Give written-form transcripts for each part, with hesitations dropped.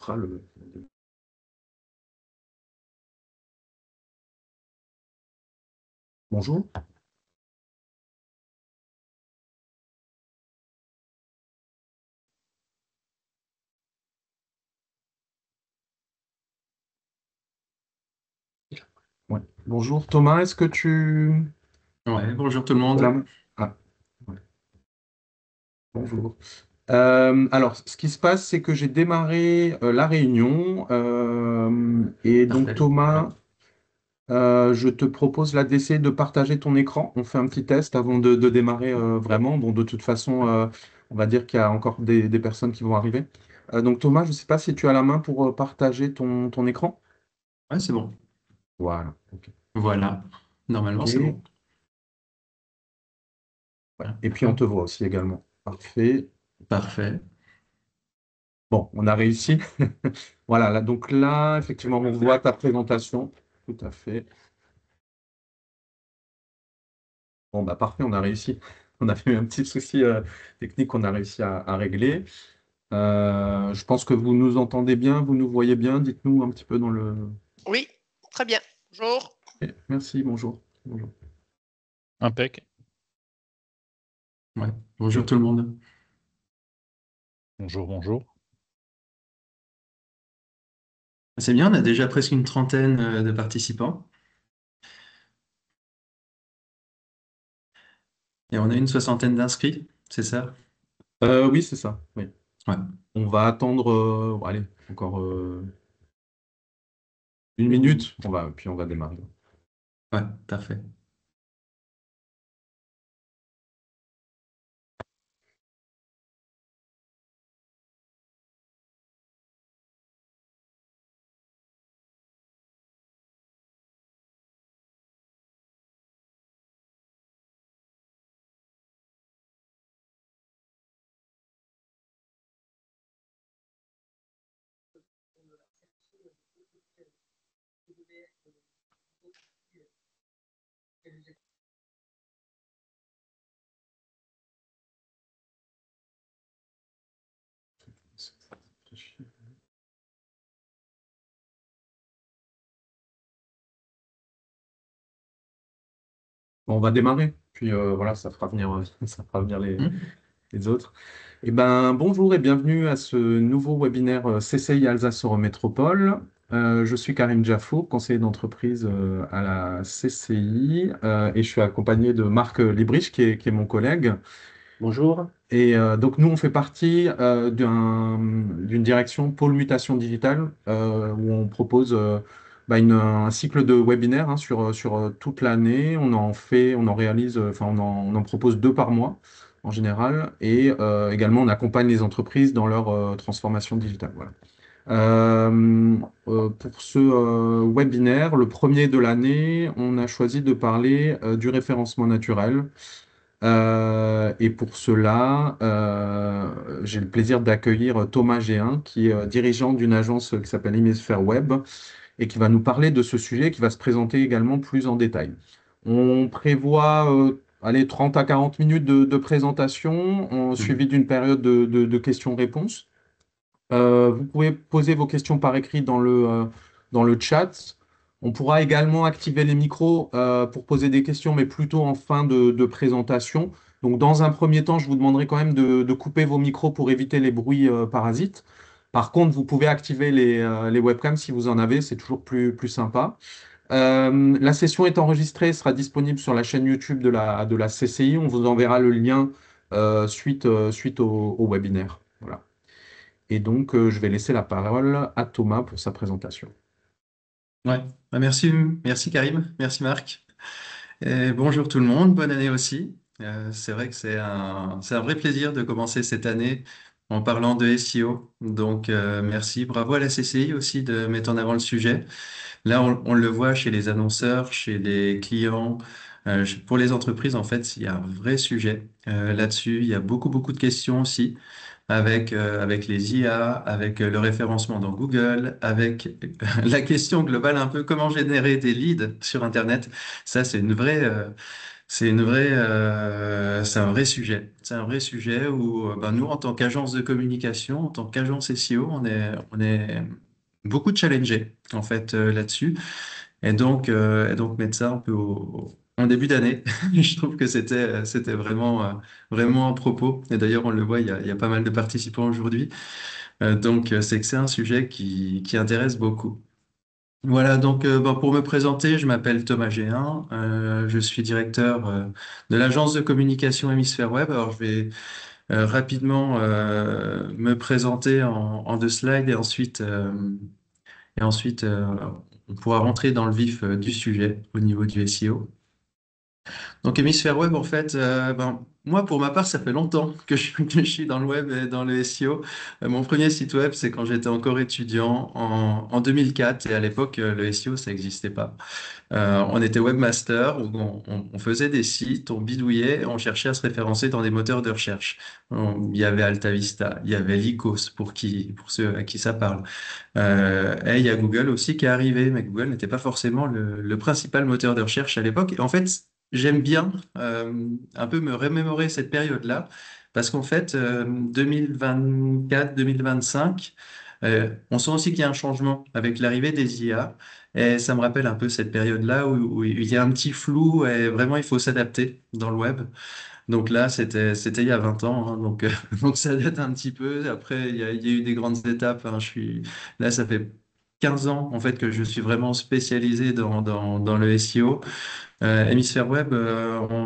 fera le... Bonjour. Ouais. Bonjour Thomas, est-ce que tu... Ouais, bonjour tout le Voilà. monde. Ah, ouais. Bonjour. Alors, ce qui se passe, c'est que j'ai démarré la réunion et donc Parfait. Thomas, je te propose là d'essayer de partager ton écran. On fait un petit test avant de démarrer vraiment. Bon, de toute façon, on va dire qu'il y a encore des personnes qui vont arriver. Donc Thomas, je ne sais pas si tu as la main pour partager ton écran. Ouais, c'est bon. Voilà. Ok. Voilà. Normalement, c'est Ok. bon. Ouais. Hop, Et puis on hop. te voit aussi également. Parfait. Parfait. Bon, on a réussi. Voilà, là, donc là, effectivement, on voit ta présentation. Tout à fait. Bon, bah parfait, on a réussi. On a fait un petit souci technique qu'on a réussi à régler. Je pense que vous nous entendez bien, vous nous voyez bien. Dites-nous un petit peu dans le... Oui, très bien. Bonjour. Eh, merci, bonjour. Bonjour. Impec. Ouais. Bonjour Et- tout le monde. Bonjour, bonjour. C'est bien, on a déjà presque une trentaine de participants et on a une soixantaine d'inscrits, c'est ça? oui, c'est ça. Oui. Ouais. On va attendre, bon, allez, encore une minute, puis on va démarrer. Ouais, parfait. Bon, on va démarrer, puis voilà, ça fera venir, ça fera venir Hmm. les autres. Eh ben, bonjour et bienvenue à ce nouveau webinaire CCI Alsace Eurométropole. Je suis Karim Jaffour, conseiller d'entreprise à la CCI et je suis accompagné de Marc Librich qui est mon collègue. Bonjour. Et donc nous, on fait partie d'une direction pôle mutation digitale où on propose un cycle de webinaires hein, sur toute l'année. On en réalise, enfin on en propose 2 par mois en général. Et également, on accompagne les entreprises dans leur transformation digitale. Voilà. Pour ce webinaire, le premier de l'année, on a choisi de parler du référencement naturel. Et pour cela, j'ai le plaisir d'accueillir Thomas Géin, qui est dirigeant d'une agence qui s'appelle Hémisphère Web et qui va nous parler de ce sujet, qui va se présenter également plus en détail. On prévoit allez, 30 à 40 minutes de présentation, suivi Mhm. d'une période de questions-réponses. Vous pouvez poser vos questions par écrit dans le chat. On pourra également activer les micros pour poser des questions, mais plutôt en fin de présentation. Donc, dans un premier temps, je vous demanderai quand même de couper vos micros pour éviter les bruits parasites. Par contre, vous pouvez activer les webcams si vous en avez, c'est toujours plus sympa. La session est enregistrée, sera disponible sur la chaîne YouTube de la CCI. On vous enverra le lien suite au webinaire. Voilà. Et donc, je vais laisser la parole à Thomas pour sa présentation. Ouais. Bah, merci, merci Karim, merci Marc. Et bonjour tout le monde, bonne année aussi. C'est vrai que c'est un vrai plaisir de commencer cette année en parlant de SEO. Donc merci, bravo à la CCI aussi de mettre en avant le sujet. Là, on le voit chez les annonceurs, chez les clients, pour les entreprises, en fait, il y a un vrai sujet là-dessus. Il y a beaucoup, beaucoup de questions aussi avec les IA, avec le référencement dans Google, avec la question globale un peu comment générer des leads sur Internet. Ça, C'est un vrai sujet. C'est un vrai sujet où ben, nous, en tant qu'agence de communication, en tant qu'agence SEO, on est beaucoup challengés en fait là-dessus. Et donc mettre ça un peu en début d'année, je trouve que c'était vraiment, vraiment à propos. Et d'ailleurs, on le voit, il y a pas mal de participants aujourd'hui. C'est que c'est un sujet qui intéresse beaucoup. Voilà, bon, pour me présenter, je m'appelle Thomas Géhin, je suis directeur de l'agence de communication Hémisphère Web. Alors, je vais rapidement me présenter en deux slides et ensuite on pourra rentrer dans le vif du sujet au niveau du SEO. Donc Hémisphère Web, en fait, moi, pour ma part, ça fait longtemps que je suis dans le web et dans le SEO. Mon premier site web, c'est quand j'étais encore étudiant en 2004, et à l'époque, le SEO, ça n'existait pas. On était webmaster, où on faisait des sites, on bidouillait, on cherchait à se référencer dans des moteurs de recherche. Il y avait AltaVista, il y avait Lycos, pour ceux à qui ça parle. Et il y a Google aussi qui est arrivé, mais Google n'était pas forcément le principal moteur de recherche à l'époque. Et en fait, j'aime bien un peu me remémorer cette période-là, parce qu'en fait, 2024-2025, on sent aussi qu'il y a un changement avec l'arrivée des IA. Et ça me rappelle un peu cette période-là où il y a un petit flou et vraiment il faut s'adapter dans le web. Donc là, c'était il y a 20 ans, hein, donc ça date un petit peu. Après, il y a eu des grandes étapes, hein. Là, ça fait 15 ans en fait que je suis vraiment spécialisé dans le SEO. Hémisphère Web,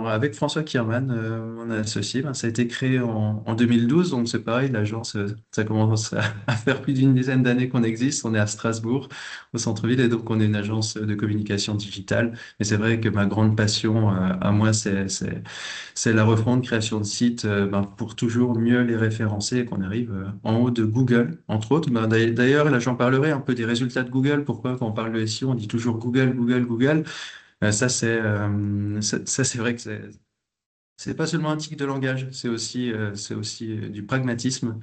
avec François Kierman, mon associé, ben, ça a été créé en 2012, donc c'est pareil, l'agence, ça commence à faire plus d'une dizaine d'années qu'on existe. On est à Strasbourg, au centre-ville, et donc on est une agence de communication digitale. Mais c'est vrai que ma grande passion, à moi, c'est la refonte, création de sites, ben, pour toujours mieux les référencer et qu'on arrive en haut de Google, entre autres. Ben, d'ailleurs, là, j'en parlerai un peu des résultats de Google. Pourquoi, quand on parle de SEO, on dit toujours Google, Google, Google. Ça, c'est vrai que c'est pas seulement un tic de langage, c'est aussi du pragmatisme,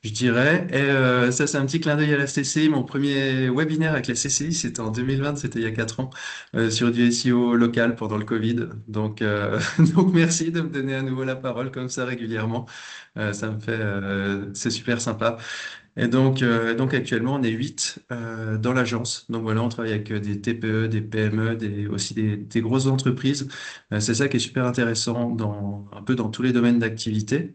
je dirais. Et ça, c'est un petit clin d'œil à la CCI. Mon premier webinaire avec la CCI, c'était en 2020, c'était il y a 4 ans, sur du SEO local pendant le Covid. Donc merci de me donner à nouveau la parole comme ça régulièrement. C'est super sympa. Donc actuellement, on est 8 dans l'agence. Donc voilà, on travaille avec des TPE, des PME, aussi des grosses entreprises. C'est ça qui est super intéressant un peu dans tous les domaines d'activité.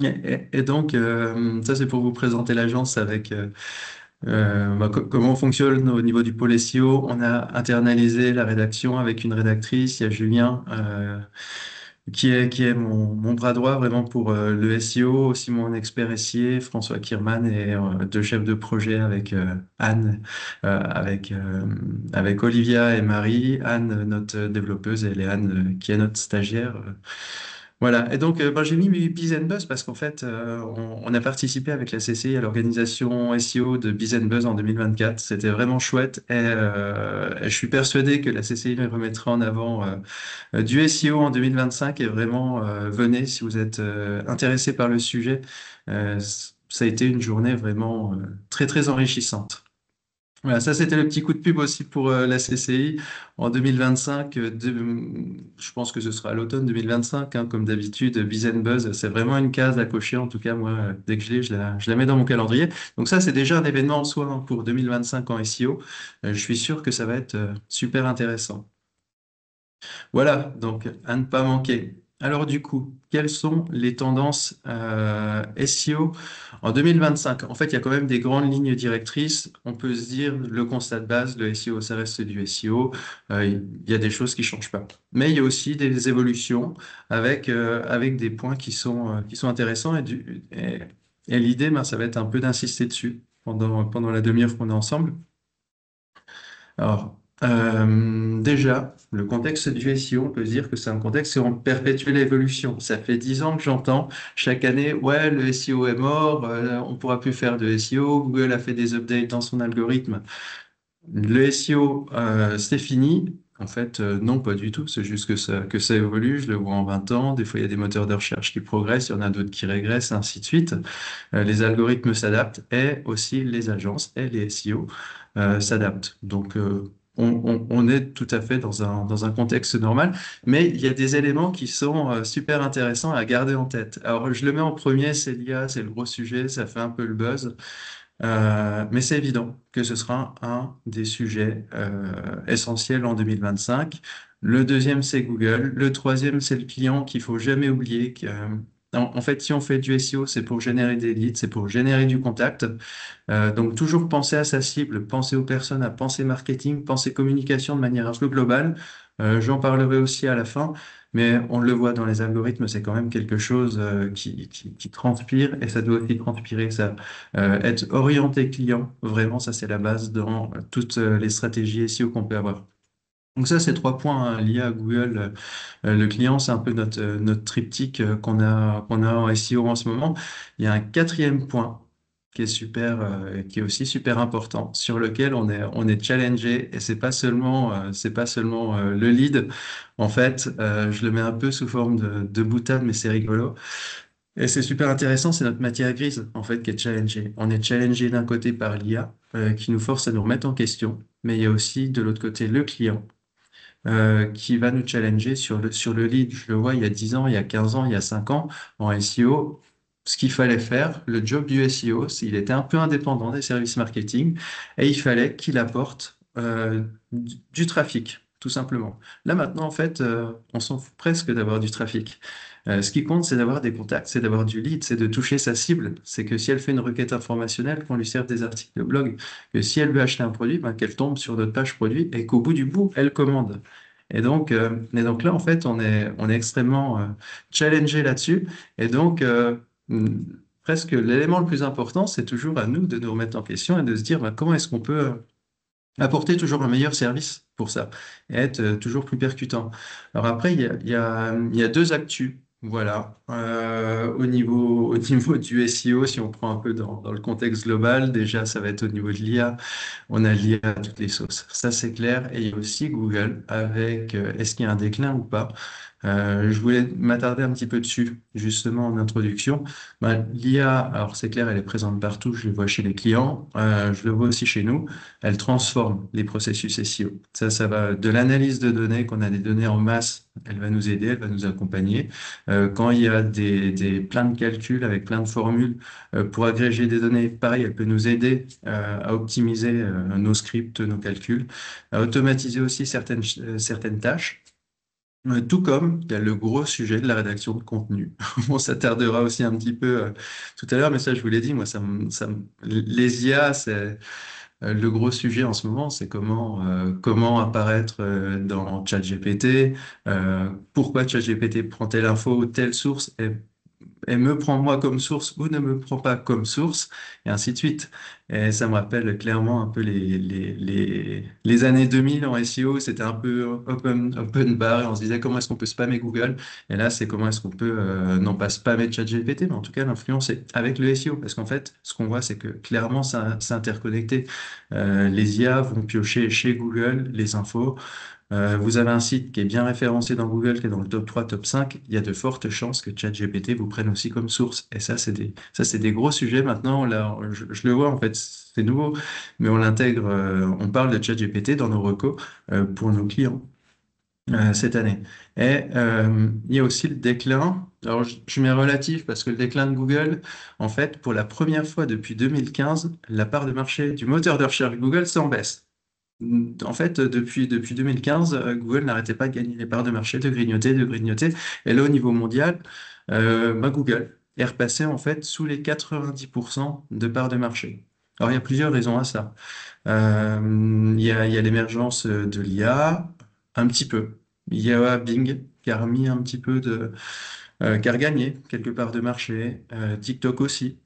Ça, c'est pour vous présenter l'agence avec comment on fonctionne au niveau du pôle SEO. On a internalisé la rédaction avec une rédactrice. Il y a Julien qui est mon bras droit vraiment pour le SEO, aussi mon expert SIA, François Kierman, et deux chefs de projet avec Anne, avec Olivia et Marie. Anne, notre développeuse, et Léane, qui est notre stagiaire. Voilà. Et donc, j'ai mis Biz and Buzz parce qu'en fait, on a participé avec la CCI à l'organisation SEO de Biz and Buzz en 2024. C'était vraiment chouette, et je suis persuadé que la CCI le remettra en avant du SEO en 2025, et vraiment, venez si vous êtes intéressé par le sujet. Ça a été une journée vraiment très, très enrichissante. Voilà, ça c'était le petit coup de pub aussi pour la CCI en 2025. Je pense que ce sera à l'automne 2025, hein, comme d'habitude. Biz and Buzz, c'est vraiment une case à cocher. En tout cas, moi, dès que je l'ai, je la mets dans mon calendrier. Donc ça, c'est déjà un événement en soi, hein, pour 2025 en SEO. Je suis sûr que ça va être super intéressant. Voilà, donc à ne pas manquer. Alors du coup, quelles sont les tendances SEO en 2025? En fait, il y a quand même des grandes lignes directrices. On peut se dire, le constat de base, le SEO, ça reste du SEO. Il y a des choses qui changent pas. Mais il y a aussi des évolutions avec des points qui sont intéressants. Et l'idée, ben, ça va être un peu d'insister dessus pendant la demi-heure qu'on est ensemble. Alors, déjà, le contexte du SEO, on peut se dire que c'est un contexte qui est en perpétuelle évolution. Ça fait 10 ans que j'entends chaque année, ouais, le SEO est mort, on ne pourra plus faire de SEO, Google a fait des updates dans son algorithme. Le SEO, c'est fini. En fait, non, pas du tout. C'est juste que ça évolue. Je le vois en 20 ans. Des fois, il y a des moteurs de recherche qui progressent, il y en a d'autres qui régressent, et ainsi de suite. Les algorithmes s'adaptent, et aussi les agences et les SEO s'adaptent. on est tout à fait dans un contexte normal, mais il y a des éléments qui sont super intéressants à garder en tête. Alors, je le mets en premier, c'est l'IA, c'est le gros sujet, ça fait un peu le buzz. Mais c'est évident que ce sera un des sujets essentiels en 2025. Le deuxième, c'est Google. Le troisième, c'est le client qu'il faut jamais oublier. En fait, si on fait du SEO, c'est pour générer des leads, c'est pour générer du contact. Donc, toujours penser à sa cible, penser aux personnes, à penser marketing, penser communication de manière un peu globale. J'en parlerai aussi à la fin, mais on le voit dans les algorithmes, c'est quand même quelque chose qui transpire et ça doit aussi transpirer ça. Être orienté client, vraiment, ça c'est la base dans toutes les stratégies SEO qu'on peut avoir. Donc ça, c'est trois points hein, liés à Google. Le client, c'est un peu notre triptyque qu'on a en SEO en ce moment. Il y a un quatrième point qui est super, qui est aussi super important, sur lequel on est challengé et c'est pas seulement le lead. En fait, je le mets un peu sous forme de boutade, mais c'est rigolo. Et c'est super intéressant, c'est notre matière grise, en fait, qui est challengée. On est challengé d'un côté par l'IA, qui nous force à nous remettre en question, mais il y a aussi de l'autre côté le client qui va nous challenger sur le lead. Je le vois il y a 10 ans, il y a 15 ans, il y a 5 ans en SEO. Ce qu'il fallait faire, le job du SEO, c'est il était un peu indépendant des services marketing et il fallait qu'il apporte du trafic, tout simplement. Là maintenant, en fait, on s'en fout presque d'avoir du trafic. Ce qui compte, c'est d'avoir des contacts, c'est d'avoir du lead, c'est de toucher sa cible. C'est que si elle fait une requête informationnelle, qu'on lui serve des articles de blog, que si elle veut acheter un produit, ben, qu'elle tombe sur notre page produit et qu'au bout du bout, elle commande. Et donc là, en fait, on est extrêmement challengé là-dessus. Et donc, presque l'élément le plus important, c'est toujours à nous de nous remettre en question et de se dire bah, comment est-ce qu'on peut apporter toujours un meilleur service pour ça et être toujours plus percutant. Alors après, il y a deux actus. Voilà. Au niveau du SEO, si on prend un peu dans le contexte global, déjà, ça va être au niveau de l'IA. On a l'IA à toutes les sauces. Ça, c'est clair. Et il y a aussi Google avec est-ce qu'il y a un déclin ou pas? Je voulais m'attarder un petit peu dessus, justement, en introduction. Ben, l'IA, alors c'est clair, elle est présente partout. Je le vois chez les clients. Je le vois aussi chez nous. Elle transforme les processus SEO. Ça va de l'analyse de données, qu'on a des données en masse. Elle va nous aider, elle va nous accompagner. Quand il y a plein de calculs avec plein de formules, pour agréger des données, pareil, elle peut nous aider à optimiser nos scripts, nos calculs, à automatiser aussi certaines tâches. Tout comme il y a le gros sujet de la rédaction de contenu. On s'attardera aussi un petit peu tout à l'heure, mais ça, je vous l'ai dit, moi, les IA, c'est le gros sujet en ce moment, c'est comment apparaître dans ChatGPT, pourquoi ChatGPT prend telle info ou telle source, et me prend moi comme source ou ne me prend pas comme source, et ainsi de suite. Et ça me rappelle clairement un peu les années 2000 en SEO, c'était un peu open bar, et on se disait comment est-ce qu'on peut spammer Google, et là c'est comment est-ce qu'on peut, non pas spammer ChatGPT, mais en tout cas l'influencer avec le SEO, parce qu'en fait, ce qu'on voit, c'est que clairement, ça, c'est interconnecté. Les IA vont piocher chez Google les infos, vous avez un site qui est bien référencé dans Google, qui est dans le top 3, top 5, il y a de fortes chances que ChatGPT vous prenne aussi comme source. Et ça, c'est des gros sujets maintenant. Là, je le vois, en fait, c'est nouveau, mais on l'intègre, on parle de ChatGPT dans nos recos pour nos clients cette année. Et il y a aussi le déclin. Alors, je mets relatif parce que le déclin de Google, en fait, pour la première fois depuis 2015, la part de marché du moteur de recherche Google s'en baisse. En fait, depuis 2015, Google n'arrêtait pas de gagner les parts de marché, de grignoter, de grignoter. Et là, au niveau mondial, bah, Google est repassé en fait sous les 90% de parts de marché. Alors, il y a plusieurs raisons à ça. Il y a l'émergence de l'IA, un petit peu. Il y a Bing qui a remis un petit peu qui a regagné quelques parts de marché. TikTok aussi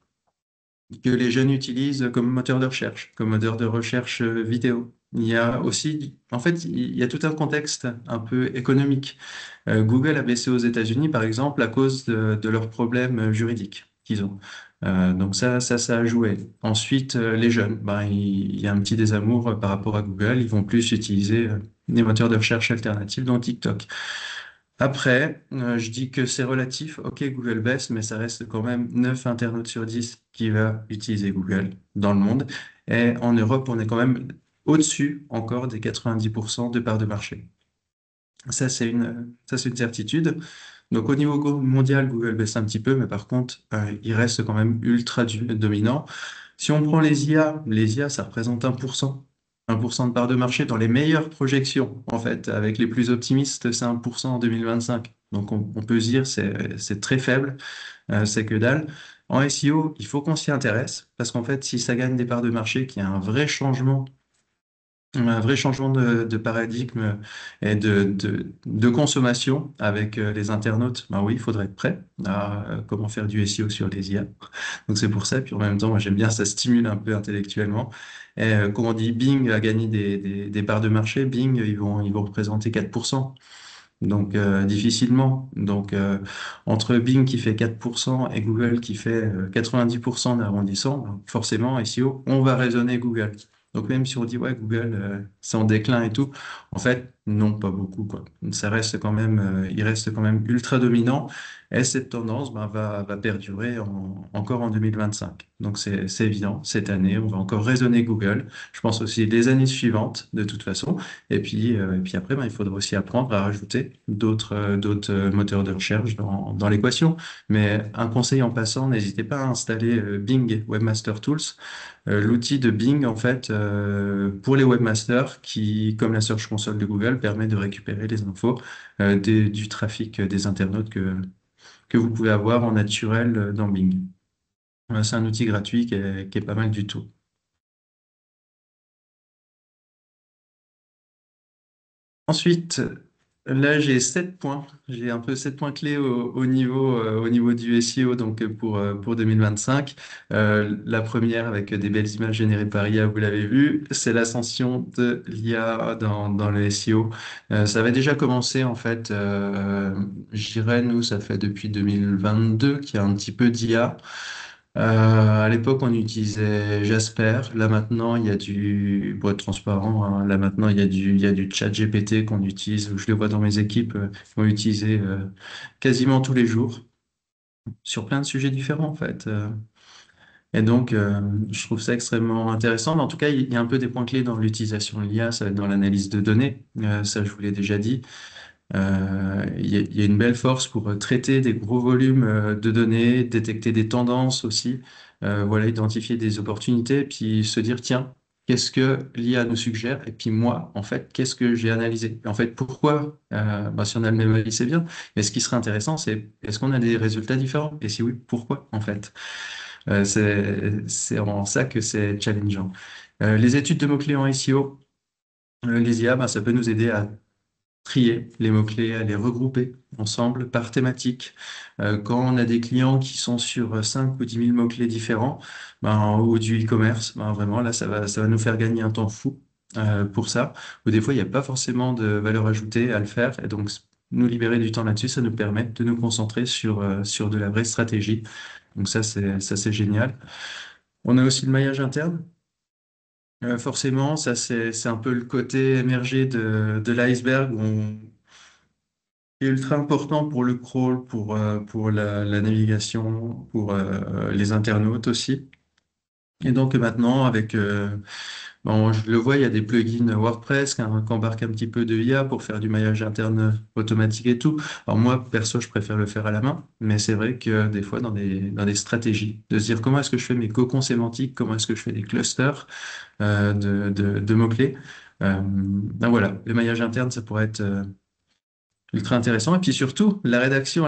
que les jeunes utilisent comme moteur de recherche, comme moteur de recherche vidéo. Il y a aussi, en fait, il y a tout un contexte un peu économique. Google a baissé aux États-Unis, par exemple, à cause de leurs problèmes juridiques qu'ils ont. Donc ça a joué. Ensuite, les jeunes, ben, il y a un petit désamour par rapport à Google. Ils vont plus utiliser des moteurs de recherche alternatifs, dont TikTok. Après, je dis que c'est relatif. Ok, Google baisse, mais ça reste quand même 9 internautes sur 10 qui va utiliser Google dans le monde. Et en Europe, on est quand même au-dessus encore des 90% de parts de marché. Ça, c'est une certitude. Donc, au niveau mondial, Google baisse un petit peu, mais par contre, il reste quand même ultra dominant. Si on prend les IA, ça représente 1%. 1% de part de marché dans les meilleures projections, en fait. Avec les plus optimistes, c'est 1% en 2025. Donc, on peut se dire, c'est très faible, c'est que dalle. En SEO, il faut qu'on s'y intéresse, parce qu'en fait, si ça gagne des parts de marché, qu'il y a un vrai changement de paradigme et de consommation avec les internautes, ben oui, il faudrait être prêt à comment faire du SEO sur les IA. Donc c'est pour ça, puis en même temps, moi j'aime bien, ça stimule un peu intellectuellement. Et comme on dit, Bing a gagné des parts de marché, Bing, ils vont représenter 4%. Donc difficilement. Donc entre Bing qui fait 4% et Google qui fait 90% en arrondissant, ben, forcément SEO, on va raisonner Google. Donc même si on dit ouais Google c'est en déclin et tout, en fait non pas beaucoup quoi. Ça reste quand même, il reste quand même ultra dominant et cette tendance ben, va perdurer encore en 2025. Donc c'est évident, cette année on va encore raisonner Google. Je pense aussi les années suivantes de toute façon. Et puis après, ben, il faudra aussi apprendre à rajouter d'autres moteurs de recherche dans l'équation. Mais un conseil en passant, n'hésitez pas à installer Bing Webmaster Tools, l'outil de Bing en fait pour les webmasters qui, comme la Search Console de Google, permet de récupérer les infos du trafic des internautes que vous pouvez avoir en naturel dans Bing. C'est un outil gratuit qui est pas mal du tout. Ensuite, là, j'ai 7 points. J'ai un peu 7 points clés au niveau du SEO donc pour 2025. La première, avec des belles images générées par IA, vous l'avez vu, c'est l'ascension de l'IA dans le SEO. Ça avait déjà commencé, en fait, je dirais, nous, ça fait depuis 2022 qu'il y a un petit peu d'IA. À l'époque, on utilisait Jasper. Là maintenant, il y a pour être transparent, hein, là maintenant, il y a du chat GPT qu'on utilise, ou je le vois dans mes équipes, qui vont l'utiliser quasiment tous les jours, sur plein de sujets différents, en fait. Et donc, je trouve ça extrêmement intéressant. Mais en tout cas, il y a un peu des points clés dans l'utilisation de l'IA, ça va être dans l'analyse de données. Ça, je vous l'ai déjà dit. Il y a une belle force pour traiter des gros volumes de données, détecter des tendances aussi, voilà, identifier des opportunités, puis se dire, tiens, qu'est-ce que l'IA nous suggère? Et puis moi, en fait, qu'est-ce que j'ai analysé? Et en fait, pourquoi? Ben, si on a le même avis, c'est bien. Mais ce qui serait intéressant, c'est est-ce qu'on a des résultats différents? Et si oui, pourquoi, en fait? C'est en ça que c'est challengeant. Les études de mots-clés en SEO, les IA, ben, ça peut nous aider à trier les mots-clés, à les regrouper ensemble par thématique. Quand on a des clients qui sont sur 5 ou 10 000 mots-clés différents, ben, ou du e-commerce, ben, vraiment, là, ça va nous faire gagner un temps fou pour ça. Ou des fois, il n'y a pas forcément de valeur ajoutée à le faire. Et donc, nous libérer du temps là-dessus, ça nous permet de nous concentrer sur de la vraie stratégie. Donc ça, c'est génial. On a aussi le maillage interne. Forcément, ça c'est un peu le côté émergé de l'iceberg qui est ultra important pour le crawl, pour la navigation, pour les internautes aussi. Et donc maintenant, bon, je le vois, il y a des plugins WordPress qui embarquent un petit peu de IA pour faire du maillage interne automatique et tout. Alors moi, perso, je préfère le faire à la main, mais c'est vrai que des fois, dans des stratégies, de se dire comment est-ce que je fais mes cocons sémantiques, comment est-ce que je fais des clusters de mots-clés. Ben voilà, le maillage interne, ça pourrait être ultra intéressant. Et puis surtout, la rédaction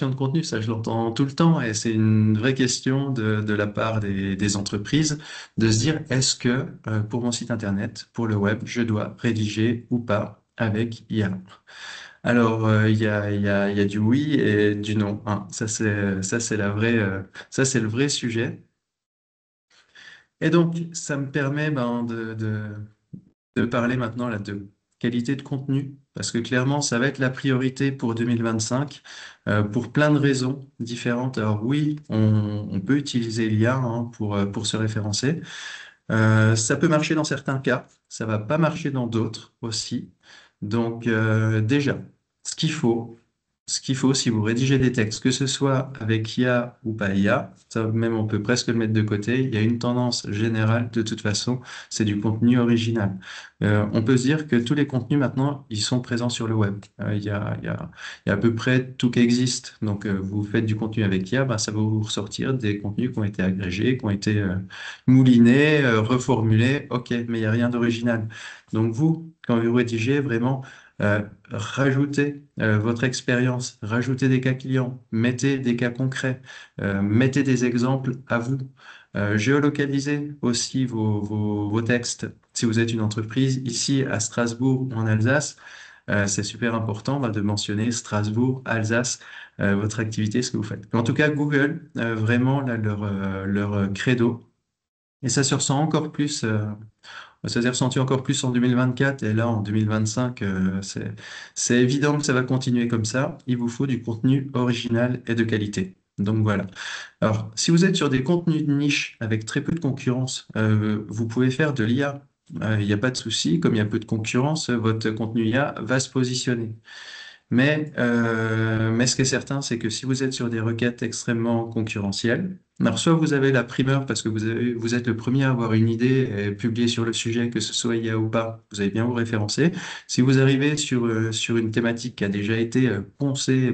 de contenu, ça je l'entends tout le temps et c'est une vraie question de la part des entreprises de se dire est-ce que pour mon site internet, pour le web, je dois rédiger ou pas avec IA? Alors, il y a du oui et du non, hein. Ça, c'est ça, c'est le vrai sujet. Et donc, ça me permet ben, de parler maintenant là, de qualité de contenu, parce que clairement, ça va être la priorité pour 2025, pour plein de raisons différentes. Alors oui, on peut utiliser l'IA hein, pour se référencer. Ça peut marcher dans certains cas, ça va pas marcher dans d'autres aussi. Donc déjà, ce qu'il faut, ce qu'il faut si vous rédigez des textes, que ce soit avec IA ou pas IA, ça même on peut presque le mettre de côté, il y a une tendance générale de toute façon, c'est du contenu original. On peut se dire que tous les contenus maintenant, ils sont présents sur le web. Il y a à peu près tout qui existe. Donc vous faites du contenu avec IA, bah, ça va vous ressortir des contenus qui ont été agrégés, qui ont été moulinés, reformulés, ok, mais il n'y a rien d'original. Donc vous, quand vous rédigez, vraiment rajoutez votre expérience, rajoutez des cas clients, mettez des cas concrets, mettez des exemples à vous. Géolocalisez aussi vos textes. Si vous êtes une entreprise ici à Strasbourg ou en Alsace, c'est super important bah, de mentionner Strasbourg, Alsace, votre activité, ce que vous faites. En tout cas, Google, vraiment là, leur credo. Et ça se ressent encore plus. Ça s'est ressenti encore plus en 2024 et là en 2025, c'est évident que ça va continuer comme ça. Il vous faut du contenu original et de qualité. Donc voilà. Alors, si vous êtes sur des contenus de niche avec très peu de concurrence, vous pouvez faire de l'IA. Il n'y a pas de souci, comme il y a peu de concurrence, votre contenu IA va se positionner. Mais ce qui est certain, c'est que si vous êtes sur des requêtes extrêmement concurrentielles, alors soit vous avez la primeur parce que vous êtes le premier à avoir une idée et publier sur le sujet, que ce soit IA ou pas, vous allez bien vous référencer. Si vous arrivez sur une thématique qui a déjà été poncée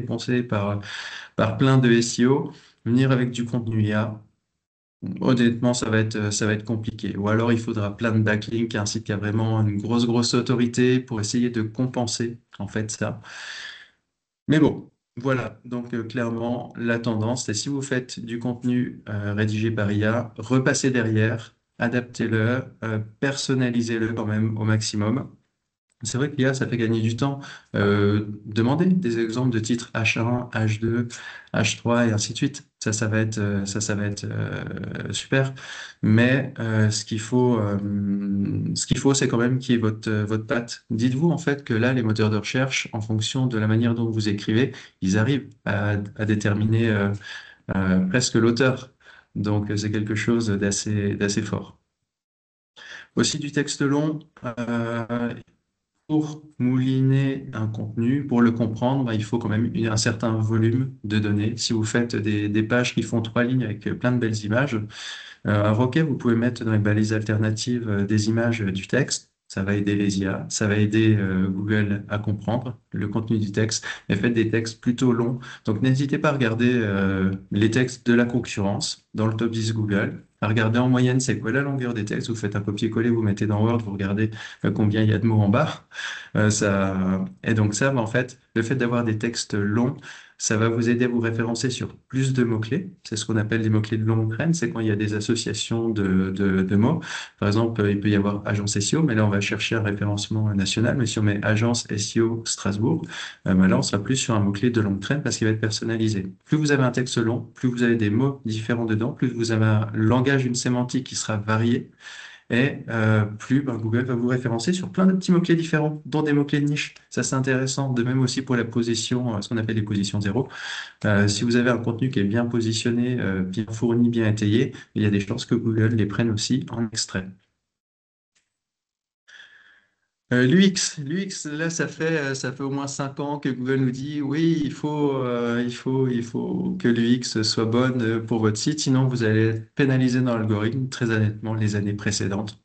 par plein de SEO, venir avec du contenu IA, honnêtement, ça va être compliqué. Ou alors il faudra plein de backlinks, un site qui a vraiment une grosse autorité pour essayer de compenser en fait ça. Mais bon, voilà. Donc, clairement, la tendance, c'est si vous faites du contenu rédigé par IA, repassez derrière, adaptez-le, personnalisez-le quand même au maximum. C'est vrai que l'IA, ça fait gagner du temps. Demandez des exemples de titres H1, H2, H3 et ainsi de suite. Ça va être super. Mais ce qu'il faut, c'est quand même qu'il y ait votre patte. Dites-vous en fait que là, les moteurs de recherche, en fonction de la manière dont vous écrivez, ils arrivent à déterminer presque l'auteur. Donc, c'est quelque chose d'assez fort. Aussi du texte long. Pour mouliner un contenu, pour le comprendre, bah, il faut quand même un certain volume de données. Si vous faites des pages qui font 3 lignes avec plein de belles images, ok, vous pouvez mettre dans les balises alternatives des images du texte. Ça va aider les IA, ça va aider Google à comprendre le contenu du texte. Mais faites des textes plutôt longs. Donc n'hésitez pas à regarder les textes de la concurrence dans le top 10 Google. À regarder en moyenne, c'est quoi la longueur des textes. Vous faites un copier-coller, vous mettez dans Word, vous regardez combien il y a de mots en bas. Et donc ça, bah, en fait, le fait d'avoir des textes longs, ça va vous aider à vous référencer sur plus de mots-clés. C'est ce qu'on appelle les mots-clés de longue traîne. C'est quand il y a des associations de mots. Par exemple, il peut y avoir agence SEO, mais là, on va chercher un référencement national. Mais si on met agence SEO Strasbourg, bah là, on sera plus sur un mot-clé de longue traîne parce qu'il va être personnalisé. Plus vous avez un texte long, plus vous avez des mots différents dedans, plus vous avez un langage, une sémantique qui sera variée. Et plus ben, Google va vous référencer sur plein de petits mots-clés différents, dont des mots-clés de niche. Ça, c'est intéressant. De même aussi pour la position, ce qu'on appelle les positions zéro. Si vous avez un contenu qui est bien positionné, bien fourni, bien étayé, il y a des chances que Google les prenne aussi en extrait. L'UX, là, ça fait au moins 5 ans que Google nous dit, oui, il faut que l'UX soit bonne pour votre site, sinon vous allez être pénalisé dans l'algorithme. Très honnêtement, les années précédentes,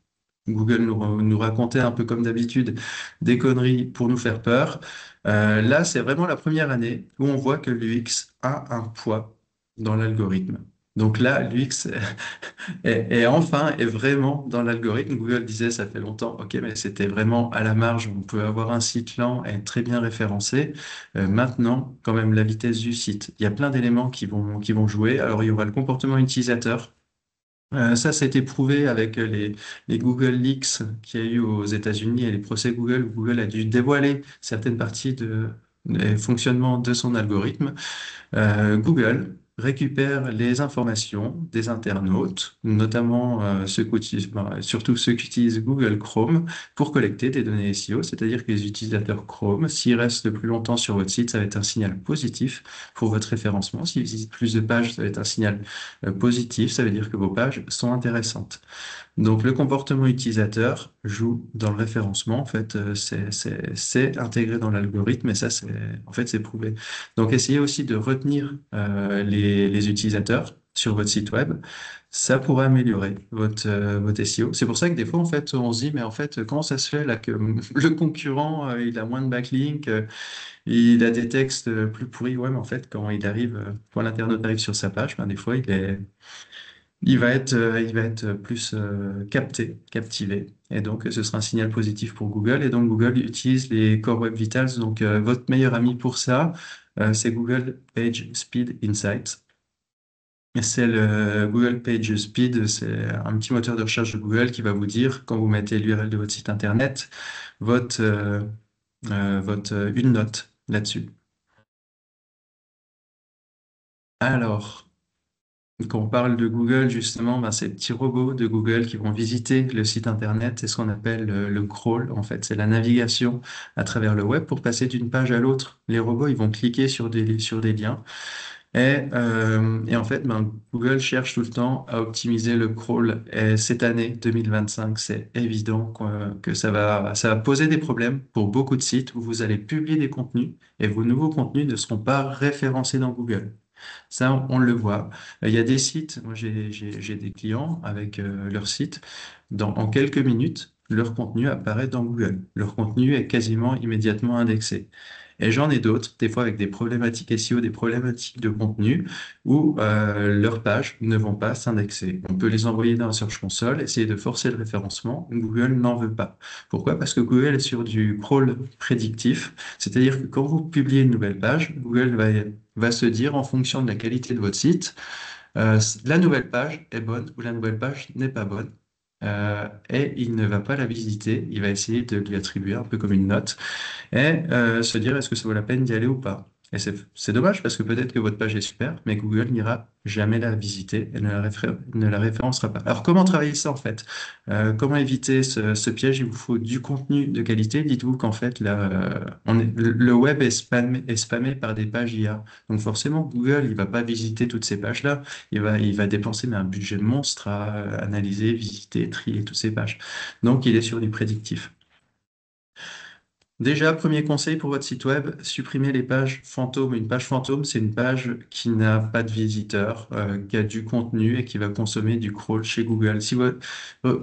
Google nous racontait un peu comme d'habitude des conneries pour nous faire peur. Là, c'est vraiment la première année où on voit que l'UX a un poids dans l'algorithme. Donc là, l'UX est enfin est vraiment dans l'algorithme. Google disait ça fait longtemps, ok, mais c'était vraiment à la marge. On peut avoir un site lent et très bien référencé. Maintenant, quand même, la vitesse du site. Il y a plein d'éléments qui vont jouer. Alors, il y aura le comportement utilisateur. Ça a été prouvé avec les Google Leaks qu'il y a eu aux États-Unis et les procès Google, où Google a dû dévoiler certaines parties des fonctionnements de son algorithme. Google récupère les informations des internautes, notamment surtout ceux qui utilisent Google Chrome, pour collecter des données SEO, c'est-à-dire que les utilisateurs Chrome, s'ils restent le plus longtemps sur votre site, ça va être un signal positif pour votre référencement. S'ils visitent plus de pages, ça va être un signal positif, ça veut dire que vos pages sont intéressantes. Donc, le comportement utilisateur joue dans le référencement. En fait, c'est intégré dans l'algorithme et ça, en fait, c'est prouvé. Donc, essayez aussi de retenir les utilisateurs sur votre site web. Ça pourrait améliorer votre SEO. C'est pour ça que des fois, en fait, on se dit, mais en fait, comment ça se fait là que le concurrent, il a moins de backlinks, il a des textes plus pourris. Ouais, mais en fait, quand l'internaute arrive sur sa page, ben, des fois, il va être plus captivé. Et donc, ce sera un signal positif pour Google. Et donc, Google utilise les Core Web Vitals. Donc, votre meilleur ami pour ça, c'est Google Page Speed Insights. Et c'est le Google Page Speed, c'est un petit moteur de recherche de Google qui va vous dire, quand vous mettez l'URL de votre site Internet, votre, une note là-dessus. Alors, quand on parle de Google, justement, ben, ces petits robots de Google qui vont visiter le site Internet, c'est ce qu'on appelle le crawl, en fait. C'est la navigation à travers le web pour passer d'une page à l'autre. Les robots, ils vont cliquer sur des liens. Et en fait, ben, Google cherche tout le temps à optimiser le crawl. Et cette année 2025, c'est évident que ça va poser des problèmes pour beaucoup de sites où vous allez publier des contenus et vos nouveaux contenus ne seront pas référencés dans Google. Ça, on le voit. Il y a des sites, moi j'ai des clients avec leur site, en quelques minutes, leur contenu apparaît dans Google. Leur contenu est quasiment immédiatement indexé. Et j'en ai d'autres, des fois avec des problématiques SEO, des problématiques de contenu, où leurs pages ne vont pas s'indexer. On peut les envoyer dans la Search Console, essayer de forcer le référencement. Google n'en veut pas. Pourquoi? Parce que Google est sur du crawl prédictif, c'est-à-dire que quand vous publiez une nouvelle page, Google va se dire en fonction de la qualité de votre site, la nouvelle page est bonne ou la nouvelle page n'est pas bonne. Et il ne va pas la visiter, il va essayer de lui attribuer un peu comme une note et se dire est-ce que ça vaut la peine d'y aller ou pas. Et c'est dommage parce que peut-être que votre page est super, mais Google n'ira jamais la visiter et ne la référencera pas. Alors comment travailler ça en fait? Comment éviter ce piège? Il vous faut du contenu de qualité. Dites-vous qu'en fait là, le web est spammé par des pages IA. Donc forcément Google il va pas visiter toutes ces pages-là. Il va dépenser mais un budget monstre à analyser, visiter, trier toutes ces pages. Donc il est sur du prédictif. Déjà, premier conseil pour votre site web, supprimez les pages fantômes. Une page fantôme, c'est une page qui n'a pas de visiteurs, qui a du contenu et qui va consommer du crawl chez Google. Si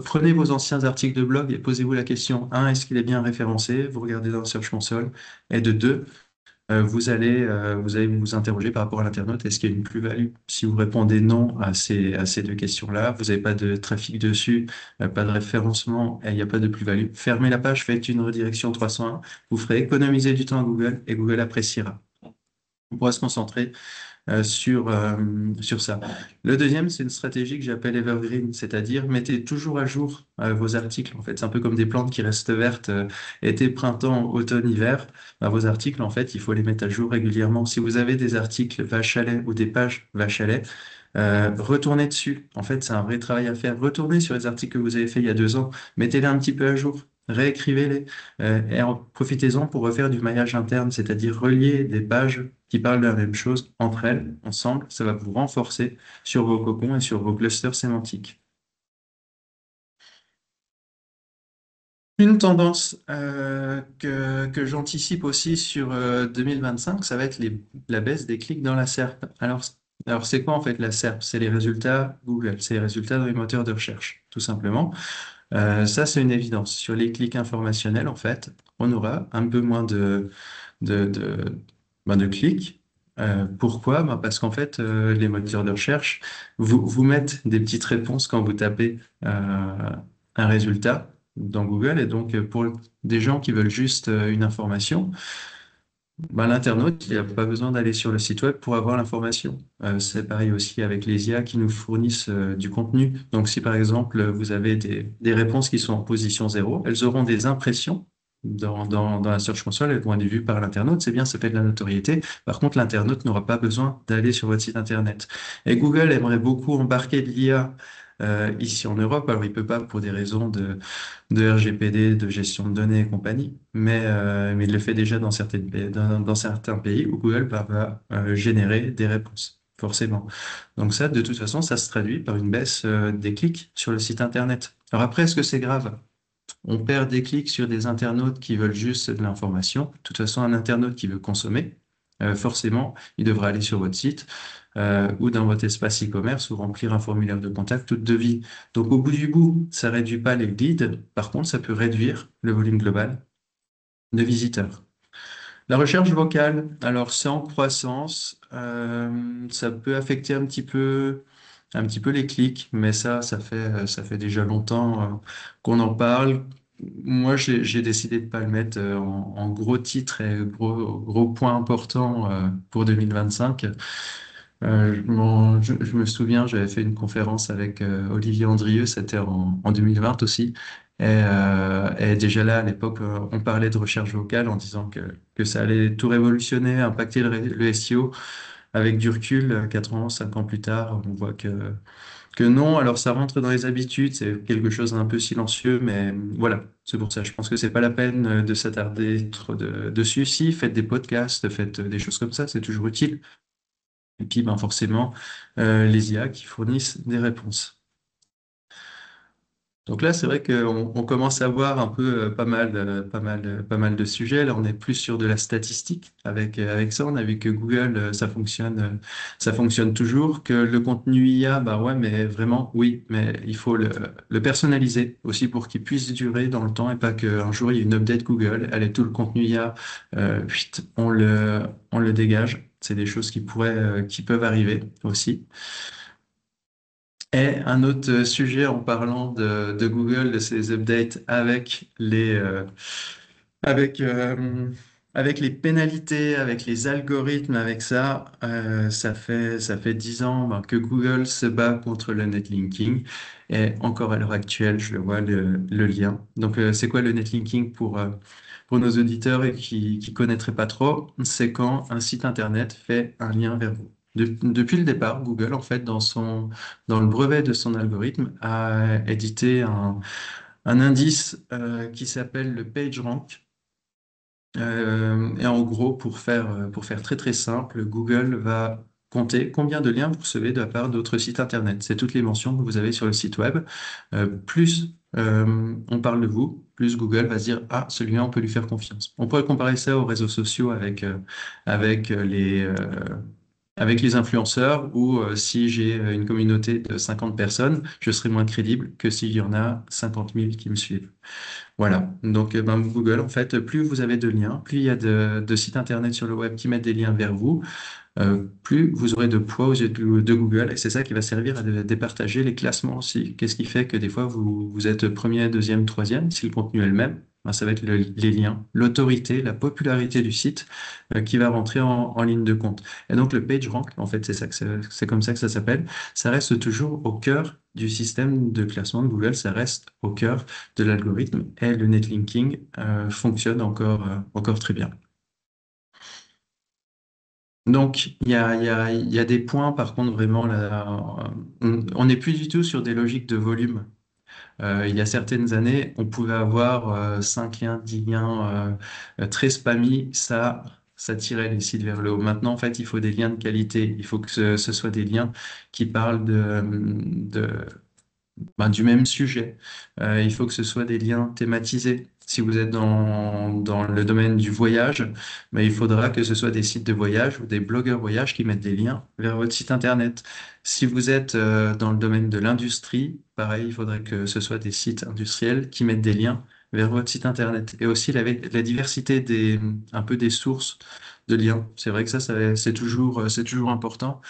prenez vos anciens articles de blog et posez-vous la question, un, est-ce qu'il est bien référencé? Vous regardez dans le Search Console. Et de deux, vous allez vous interroger par rapport à l'internaute, est-ce qu'il y a une plus-value? Si vous répondez non à ces deux questions-là, vous n'avez pas de trafic dessus, pas de référencement et il n'y a pas de plus-value, fermez la page, faites une redirection 301, vous ferez économiser du temps à Google et Google appréciera. On pourra se concentrer sur ça. Le deuxième, c'est une stratégie que j'appelle evergreen, c'est-à-dire mettez toujours à jour vos articles. En fait, c'est un peu comme des plantes qui restent vertes été, printemps, automne, hiver. Ben, vos articles, en fait, il faut les mettre à jour régulièrement. Si vous avez des articles vache à lait ou des pages vache à lait, retournez dessus. En fait, c'est un vrai travail à faire. Retournez sur les articles que vous avez fait il y a 2 ans. Mettez-les un petit peu à jour. Réécrivez-les et profitez-en pour refaire du maillage interne, c'est-à-dire relier des pages qui parlent de la même chose entre elles, ensemble. Ça va vous renforcer sur vos cocons et sur vos clusters sémantiques. Une tendance que j'anticipe aussi sur 2025, ça va être la baisse des clics dans la SERP. Alors c'est quoi en fait la SERP? C'est les résultats Google, c'est les résultats dans les moteurs de recherche, tout simplement. Ça, c'est une évidence. Sur les clics informationnels, en fait, on aura un peu moins de, de, de clics. Pourquoi? Ben, parce qu'en fait, les moteurs de recherche vous mettent des petites réponses quand vous tapez un résultat dans Google. Et donc, pour des gens qui veulent juste une information, ben, l'internaute, il n'a pas besoin d'aller sur le site web pour avoir l'information. C'est pareil aussi avec les IA qui nous fournissent du contenu. Donc, si par exemple, vous avez des réponses qui sont en position 0, elles auront des impressions dans la Search Console, elle vont être vues par l'internaute. C'est bien, ça fait de la notoriété. Par contre, l'internaute n'aura pas besoin d'aller sur votre site internet. Et Google aimerait beaucoup embarquer de l'IA ici en Europe. Alors, il peut pas pour des raisons de RGPD, de gestion de données et compagnie, mais il le fait déjà dans certains pays où Google va générer des réponses, forcément. Donc ça, de toute façon, ça se traduit par une baisse des clics sur le site internet. Alors après, est-ce que c'est grave? On perd des clics sur des internautes qui veulent juste de l'information. De toute façon, un internaute qui veut consommer, forcément, il devra aller sur votre site ou dans votre espace e-commerce ou remplir un formulaire de contact ou de devis. Donc, au bout du bout, ça réduit pas les leads. Par contre, ça peut réduire le volume global de visiteurs. La recherche vocale, alors c'est en croissance, ça peut affecter un petit peu les clics, mais ça fait déjà longtemps qu'on en parle. Moi, j'ai décidé de pas le mettre en gros titre et gros point important pour 2025. Je me souviens, j'avais fait une conférence avec Olivier Andrieux, c'était en 2020 aussi. Et déjà là, à l'époque, on parlait de recherche vocale en disant que ça allait tout révolutionner, impacter le SEO. Avec du recul, 4 ans, 5 ans plus tard, on voit que non. Alors ça rentre dans les habitudes, c'est quelque chose d'un peu silencieux, mais voilà, c'est pour ça. Je pense que c'est pas la peine de s'attarder trop dessus. Si, faites des podcasts, faites des choses comme ça, c'est toujours utile. Et puis, ben, forcément, les IA qui fournissent des réponses. Donc là, c'est vrai qu'on commence à voir un peu pas mal de sujets. Là, on est plus sur de la statistique. Avec ça, on a vu que Google, ça fonctionne toujours. Que le contenu IA, bah ouais, mais vraiment, oui, mais il faut le personnaliser aussi pour qu'il puisse durer dans le temps et pas qu'un jour il y ait une update Google, allez, tout le contenu IA, vite, on le dégage. C'est des choses qui peuvent arriver aussi. Et un autre sujet en parlant de Google, de ses updates avec, euh, avec les pénalités, avec les algorithmes, avec ça, ça fait 10 ans ben, que Google se bat contre le netlinking. Et encore à l'heure actuelle, je le vois le lien. Donc, c'est quoi le netlinking pour nos auditeurs et qui connaîtraient pas trop? C'est quand un site internet fait un lien vers vous. Depuis le départ, Google, en fait, dans le brevet de son algorithme, a édité un indice qui s'appelle le PageRank. Et en gros, pour faire très très simple, Google va compter combien de liens vous recevez de la part d'autres sites Internet. C'est toutes les mentions que vous avez sur le site web. Plus on parle de vous, plus Google va se dire, ah, celui-là, on peut lui faire confiance. On pourrait comparer ça aux réseaux sociaux avec avec les influenceurs où si j'ai une communauté de 50 personnes, je serai moins crédible que s'il y en a 50 000 qui me suivent. Voilà. Donc, ben, Google, en fait, plus vous avez de liens, plus il y a de sites Internet sur le web qui mettent des liens vers vous, plus vous aurez de poids aux yeux de Google. Et c'est ça qui va servir à départager les classements aussi. Qu'est-ce qui fait que des fois, vous êtes premier, deuxième, troisième, si le contenu est le même? Ben, ça va être les liens, l'autorité, la popularité du site qui va rentrer en ligne de compte. Et donc, le PageRank, en fait, c'est comme ça que ça s'appelle. Ça reste toujours au cœur du système de classement de Google. Ça reste au cœur de l'algorithme et le netlinking fonctionne encore très bien. Donc, il y a des points, par contre, vraiment, là, on n'est plus du tout sur des logiques de volume. Il y a certaines années, on pouvait avoir 5 liens, 10 liens très spammy, ça tirait les sites vers le haut. Maintenant, en fait, il faut des liens de qualité. Il faut que ce soit des liens qui parlent ben, du même sujet. Il faut que ce soit des liens thématisés. Si vous êtes dans le domaine du voyage, ben, il faudra que ce soit des sites de voyage ou des blogueurs voyage qui mettent des liens vers votre site internet. Si vous êtes dans le domaine de l'industrie, pareil, il faudrait que ce soit des sites industriels qui mettent des liens vers votre site internet. Et aussi la diversité un peu des sources de liens. C'est vrai que c'est toujours important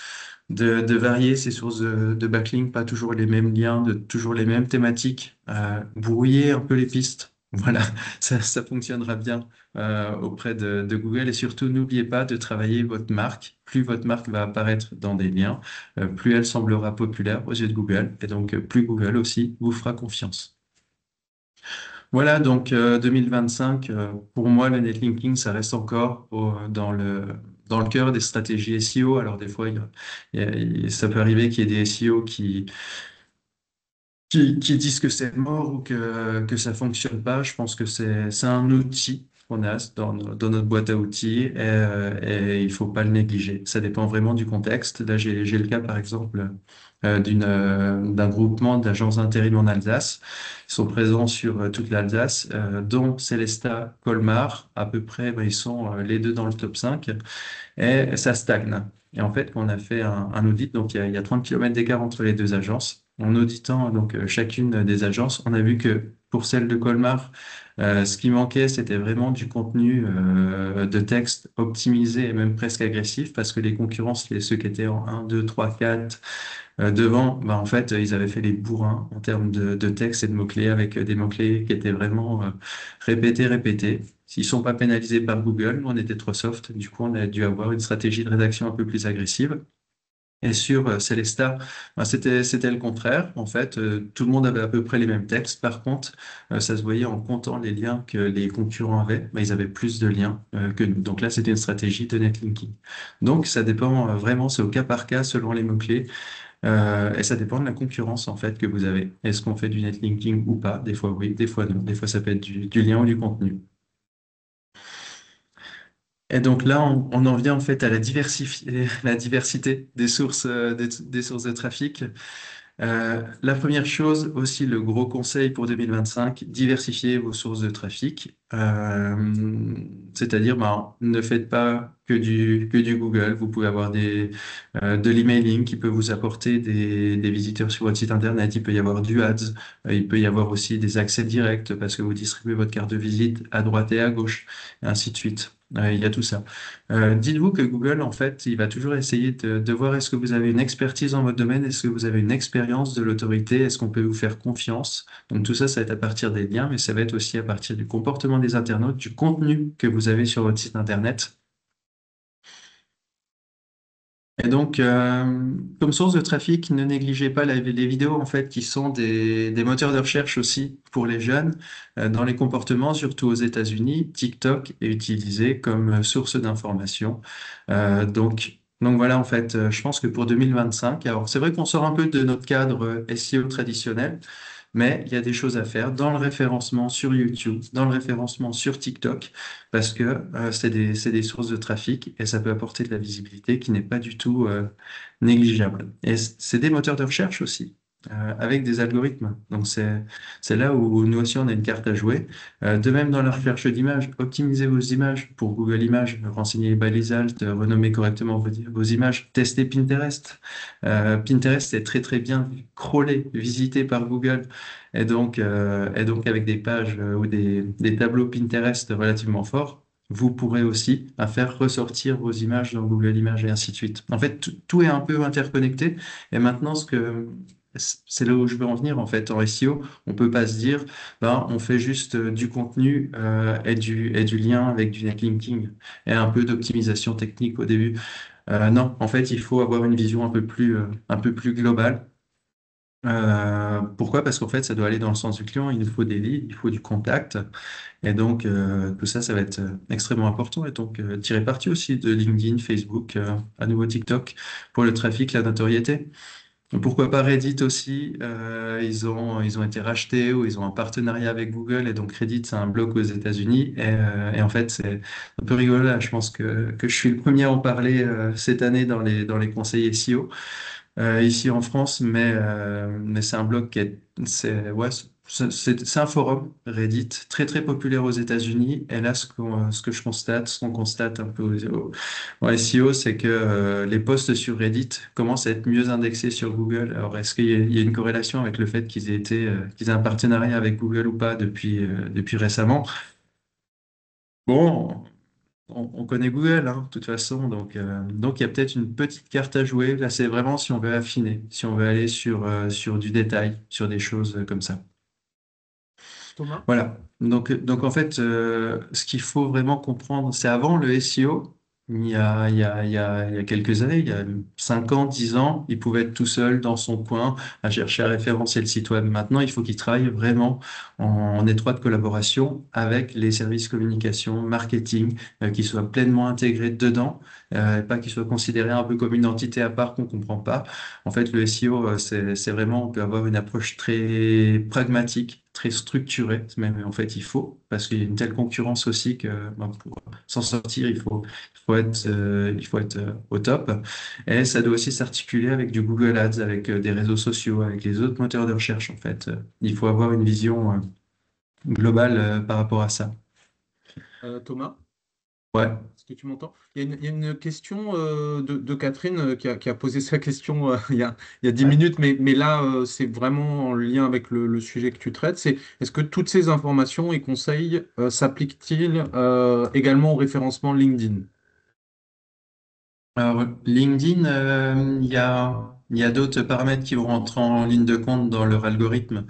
de varier ces sources de backlink, pas toujours les mêmes liens, de toujours les mêmes thématiques, brouiller un peu les pistes. Voilà, ça fonctionnera bien auprès de Google. Et surtout, n'oubliez pas de travailler votre marque. Plus votre marque va apparaître dans des liens, plus elle semblera populaire aux yeux de Google. Et donc, plus Google aussi vous fera confiance. Voilà, donc 2025, pour moi, le netlinking, ça reste encore dans le cœur des stratégies SEO. Alors des fois, ça peut arriver qu'il y ait des SEO qui disent que c'est mort ou que ça fonctionne pas. Je pense que c'est un outil qu'on a dans notre boîte à outils et il faut pas le négliger. Ça dépend vraiment du contexte. Là, j'ai le cas, par exemple, d'un groupement d'agences d'intérim en Alsace. Ils sont présents sur toute l'Alsace, dont Célesta, Colmar, à peu près, ben, ils sont les deux dans le top 5 et ça stagne. Et en fait, quand on a fait un audit, donc il y a 30 km d'écart entre les deux agences. En auditant donc chacune des agences, on a vu que pour celle de Colmar, ce qui manquait, c'était vraiment du contenu de texte optimisé et même presque agressif, parce que les concurrents, ceux qui étaient en 1, 2, 3, 4, devant, bah, en fait, ils avaient fait les bourrins en termes de texte et de mots-clés, avec des mots-clés qui étaient vraiment répétés, répétés. S'ils sont pas pénalisés par Google, nous, on était trop soft. Du coup, on a dû avoir une stratégie de rédaction un peu plus agressive. Et sur Célesta, bah, c'était le contraire. En fait, tout le monde avait à peu près les mêmes textes. Par contre, ça se voyait en comptant les liens que les concurrents avaient. Bah, ils avaient plus de liens que nous. Donc là, c'était une stratégie de netlinking. Donc, ça dépend vraiment, c'est au cas par cas selon les mots-clés. Et ça dépend de la concurrence en fait que vous avez. Est-ce qu'on fait du netlinking ou pas? Des fois oui, des fois non. Des fois ça peut être du lien ou du contenu. Et donc là, on en vient en fait à la diversité des sources, des sources de trafic. La première chose, aussi le gros conseil pour 2025, diversifiez vos sources de trafic. C'est-à-dire, ben, ne faites pas que du Google. Vous pouvez avoir de l'emailing qui peut vous apporter des visiteurs sur votre site internet. Il peut y avoir du ads. Il peut y avoir aussi des accès directs parce que vous distribuez votre carte de visite à droite et à gauche, et ainsi de suite. Il y a tout ça. Dites-vous que Google, en fait, il va toujours essayer de voir est-ce que vous avez une expertise dans votre domaine, est-ce que vous avez une expérience de l'autorité, est-ce qu'on peut vous faire confiance. Donc tout ça, ça va être à partir des liens, mais ça va être aussi à partir du comportement des internautes, du contenu que vous avez sur votre site Internet. Et donc, comme source de trafic, ne négligez pas les vidéos en fait qui sont des moteurs de recherche aussi pour les jeunes dans les comportements, surtout aux États-Unis. TikTok est utilisé comme source d'information. Donc voilà, en fait, je pense que pour 2025, alors c'est vrai qu'on sort un peu de notre cadre SEO traditionnel, mais il y a des choses à faire dans le référencement sur YouTube, dans le référencement sur TikTok, parce que c'est des sources de trafic et ça peut apporter de la visibilité qui n'est pas du tout négligeable. Et c'est des moteurs de recherche aussi. Avec des algorithmes. Donc c'est là où nous aussi on a une carte à jouer. De même dans la recherche d'images, optimisez vos images pour Google Images, renseignez les balises, renommez correctement vos images, testez Pinterest. Pinterest est très très bien crawlé, visité par Google. Et donc avec des pages ou des tableaux Pinterest relativement forts, vous pourrez aussi faire ressortir vos images dans Google Images et ainsi de suite. En fait, tout est un peu interconnecté. Et maintenant, c'est là où je veux en venir en fait. En SEO, on peut pas se dire, ben, on fait juste du contenu et du lien avec du netlinking et un peu d'optimisation technique au début. Non, en fait, il faut avoir une vision un peu plus globale. Pourquoi? Parce qu'en fait, ça doit aller dans le sens du client. Il nous faut des leads, il faut du contact. Et donc, tout ça, ça va être extrêmement important. Et donc, tirer parti aussi de LinkedIn, Facebook, à nouveau TikTok pour le trafic, la notoriété. Pourquoi pas Reddit aussi? Ils ont été rachetés ou ils ont un partenariat avec Google. Et donc, Reddit, c'est un blog aux États-Unis. Et en fait, c'est un peu rigolo là. Je pense que je suis le premier à en parler cette année dans les conseils SEO ici en France, mais c'est un blog ouais, c'est un forum Reddit très très populaire aux États-Unis. Et là, ce que je constate, ce qu'on constate un peu au SEO, c'est que les posts sur Reddit commencent à être mieux indexés sur Google. Alors, est-ce qu'il y a une corrélation avec le fait qu'ils aient un partenariat avec Google ou pas depuis récemment? Bon. On connaît Google, hein, de toute façon, donc il y a peut-être une petite carte à jouer. Là, c'est vraiment si on veut affiner, si on veut aller sur du détail, sur des choses comme ça. Thomas? Voilà. Donc en fait, ce qu'il faut vraiment comprendre, c'est avant le SEO. il y a quelques années, il y a 5 ans, 10 ans, il pouvait être tout seul dans son coin à chercher à référencer le site web. Maintenant, il faut qu'il travaille vraiment en étroite collaboration avec les services communication, marketing, qui soient pleinement intégrés dedans, et pas qu'ils soient considérés un peu comme une entité à part qu'on comprend pas. En fait, le SEO, c'est vraiment, on peut avoir une approche très pragmatique, très structurée, même en fait, il faut, parce qu'il y a une telle concurrence aussi que ben, pour s'en sortir, il faut être au top. Et ça doit aussi s'articuler avec du Google Ads, avec des réseaux sociaux, avec les autres moteurs de recherche, en fait. Il faut avoir une vision globale par rapport à ça. Thomas, Ouais. est-ce que tu m'entends? Il y a une question de Catherine qui a posé sa question il y a 10 Ouais. minutes, mais là, c'est vraiment en lien avec le sujet que tu traites. C'est est-ce que toutes ces informations et conseils s'appliquent-ils également au référencement LinkedIn? Alors, LinkedIn, il y a d'autres paramètres qui vont rentrer en ligne de compte dans leur algorithme.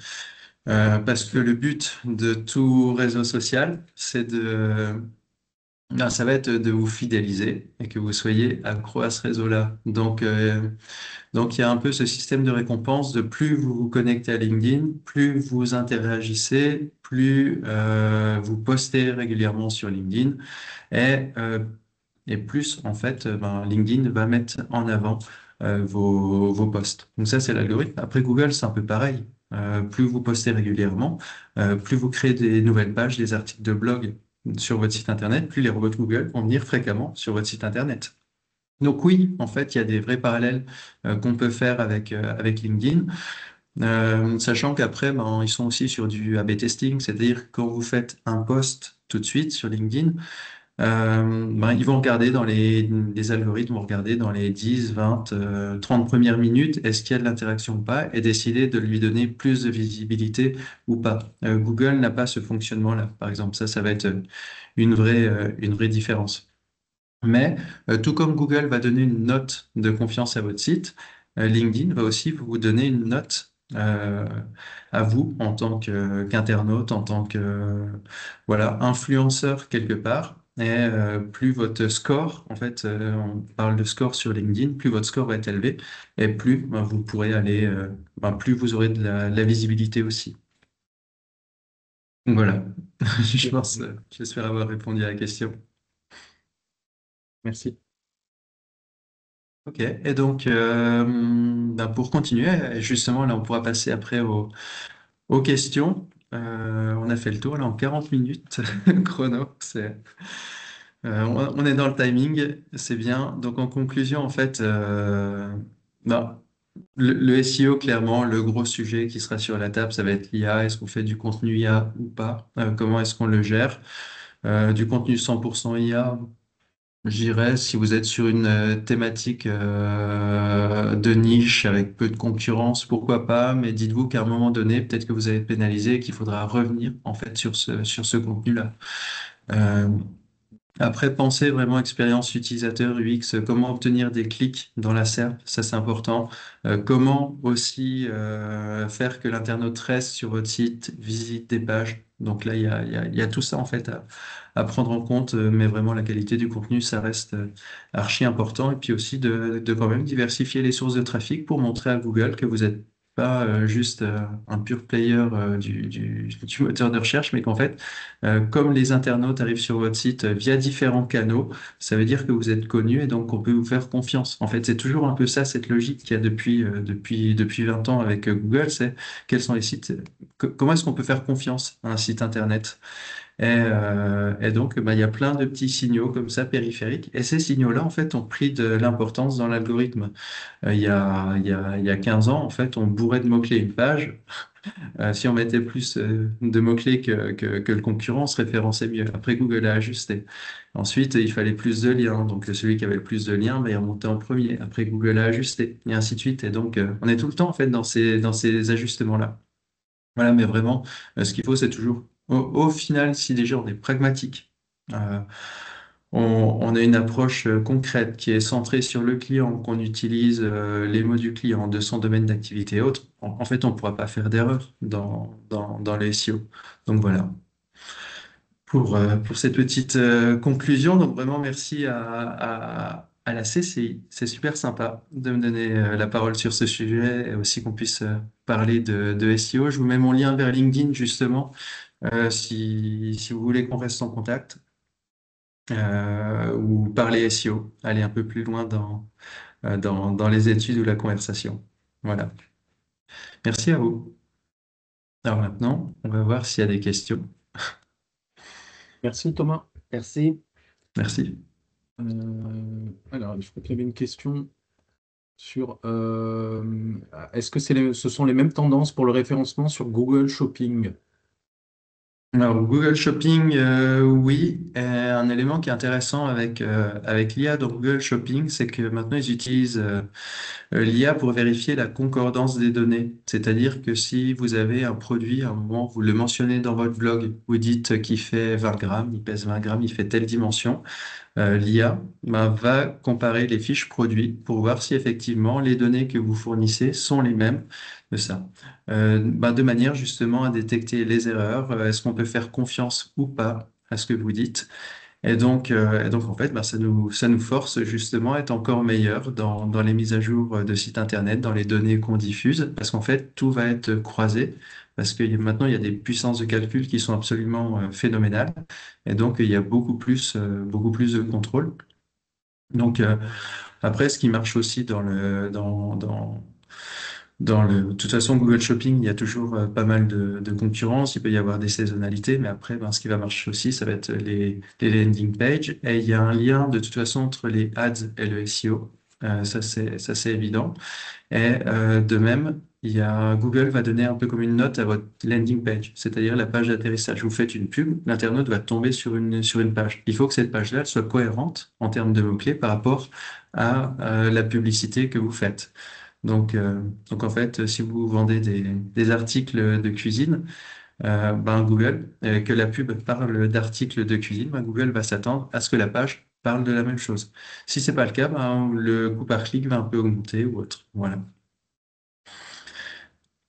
Parce que le but de tout réseau social, non, ça va être de vous fidéliser et que vous soyez accro à ce réseau-là. Donc, il y a un peu ce système de récompense de plus vous vous connectez à LinkedIn, plus vous interagissez, plus vous postez régulièrement sur LinkedIn et, euh, et plus, en fait, ben, LinkedIn va mettre en avant vos posts. Donc ça, c'est l'algorithme. Après, Google, c'est un peu pareil. Plus vous postez régulièrement, plus vous créez des nouvelles pages, des articles de blog sur votre site Internet, plus les robots de Google vont venir fréquemment sur votre site Internet. Donc oui, en fait, il y a des vrais parallèles qu'on peut faire avec LinkedIn, sachant qu'après, ben, ils sont aussi sur du A/B testing, c'est-à-dire que quand vous faites un post tout de suite sur LinkedIn, ben, ils vont regarder les algorithmes vont regarder dans les 10, 20, 30 premières minutes, est-ce qu'il y a de l'interaction ou pas, et décider de lui donner plus de visibilité ou pas. Google n'a pas ce fonctionnement-là, par exemple. Ça va être une vraie différence. Mais tout comme Google va donner une note de confiance à votre site, LinkedIn va aussi vous donner une note à vous en tant qu'internaute, en tant que voilà, influenceur quelque part. Et plus votre score, en fait, on parle de score sur LinkedIn, plus votre score va être élevé et plus ben, vous pourrez aller, ben, plus vous aurez de la visibilité aussi. Donc voilà, je Ok. pense, j'espère avoir répondu à la question. Merci. Ok, et donc ben, pour continuer, justement là on pourra passer après aux questions. On a fait le tour là en 40 minutes chrono, on est dans le timing, c'est bien. Donc en conclusion en fait, ben, le SEO clairement le gros sujet qui sera sur la table ça va être l'IA. Est-ce qu'on fait du contenu IA ou pas? Comment est-ce qu'on le gère? Du contenu 100% IA. J'irais si vous êtes sur une thématique de niche avec peu de concurrence, pourquoi pas, mais dites-vous qu'à un moment donné, peut-être que vous allez être pénalisé et qu'il faudra revenir en fait sur ce contenu-là. Euh, Après, pensez vraiment expérience utilisateur UX, comment obtenir des clics dans la SERP, ça c'est important. Comment aussi faire que l'internaute reste sur votre site, visite des pages. Donc là, il y a tout ça en fait à prendre en compte, mais vraiment la qualité du contenu, ça reste archi important. Et puis aussi de quand même diversifier les sources de trafic pour montrer à Google que vous n'êtes pas juste un pur player du moteur de recherche, mais qu'en fait, comme les internautes arrivent sur votre site via différents canaux, ça veut dire que vous êtes connu et donc on peut vous faire confiance. En fait, c'est toujours un peu ça, cette logique qu'il y a depuis 20 ans avec Google, c'est quels sont les sites, comment est-ce qu'on peut faire confiance à un site internet? Et donc, bah, il y a plein de petits signaux comme ça périphériques. Et ces signaux-là, en fait, ont pris de l'importance dans l'algorithme. Il y a 15 ans, en fait, on bourrait de mots-clés une page. Si on mettait plus de mots-clés que le concurrent, on se référençait mieux. Après, Google a ajusté. Ensuite, il fallait plus de liens. Donc, celui qui avait le plus de liens, bah, il remontait en premier. Après, Google a ajusté, et ainsi de suite. Et donc, on est tout le temps, en fait, dans ces ajustements-là. Voilà, mais vraiment, ce qu'il faut, c'est toujours, au final, si déjà on est pragmatique, euh, on a une approche concrète qui est centrée sur le client, qu'on utilise les mots du client, de son domaine d'activité et autres, en fait, on ne pourra pas faire d'erreur dans les SEO. Donc voilà. pour cette petite conclusion. Donc vraiment merci à la CCI. C'est super sympa de me donner la parole sur ce sujet et aussi qu'on puisse parler de SEO. Je vous mets mon lien vers LinkedIn justement si vous voulez qu'on reste en contact ou parler SEO, aller un peu plus loin dans les études ou la conversation. Voilà. Merci à vous. Alors maintenant, on va voir s'il y a des questions. Merci Thomas. Merci. Merci. Alors, je crois qu'il y avait une question sur est-ce que ce sont les mêmes tendances pour le référencement sur Google Shopping? Alors, Google Shopping, oui. Un élément qui est intéressant avec l'IA dans Google Shopping, c'est que maintenant, ils utilisent l'IA pour vérifier la concordance des données. C'est-à-dire que si vous avez un produit, à un moment, vous le mentionnez dans votre blog, vous dites qu'il fait 20 grammes, il pèse 20 grammes, il fait telle dimension, l'IA va comparer les fiches produits pour voir si effectivement les données que vous fournissez sont les mêmes de ça. De manière justement à détecter les erreurs, est-ce qu'on peut faire confiance ou pas à ce que vous dites. Et donc en fait, ça nous force justement à être encore meilleur dans les mises à jour de sites internet, dans les données qu'on diffuse, parce qu'en fait, tout va être croisé, parce que maintenant, il y a des puissances de calcul qui sont absolument phénoménales, et donc il y a beaucoup plus de contrôle. Donc après, ce qui marche aussi de toute façon, Google Shopping, il y a toujours pas mal de concurrence. Il peut y avoir des saisonnalités, mais après, ce qui va marcher aussi, ça va être les landing pages. Et il y a un lien de toute façon entre les ads et le SEO. Ça c'est évident. Et de même, Google va donner un peu comme une note à votre landing page, c'est-à-dire la page d'atterrissage. Vous faites une pub, l'internaute va tomber sur une page. Il faut que cette page-là elle soit cohérente en termes de mots-clés par rapport à la publicité que vous faites. Donc en fait, si vous vendez des articles de cuisine, Google, que la pub parle d'articles de cuisine, Google va s'attendre à ce que la page parle de la même chose. Si c'est pas le cas, le coût par clic va un peu augmenter ou autre. Voilà.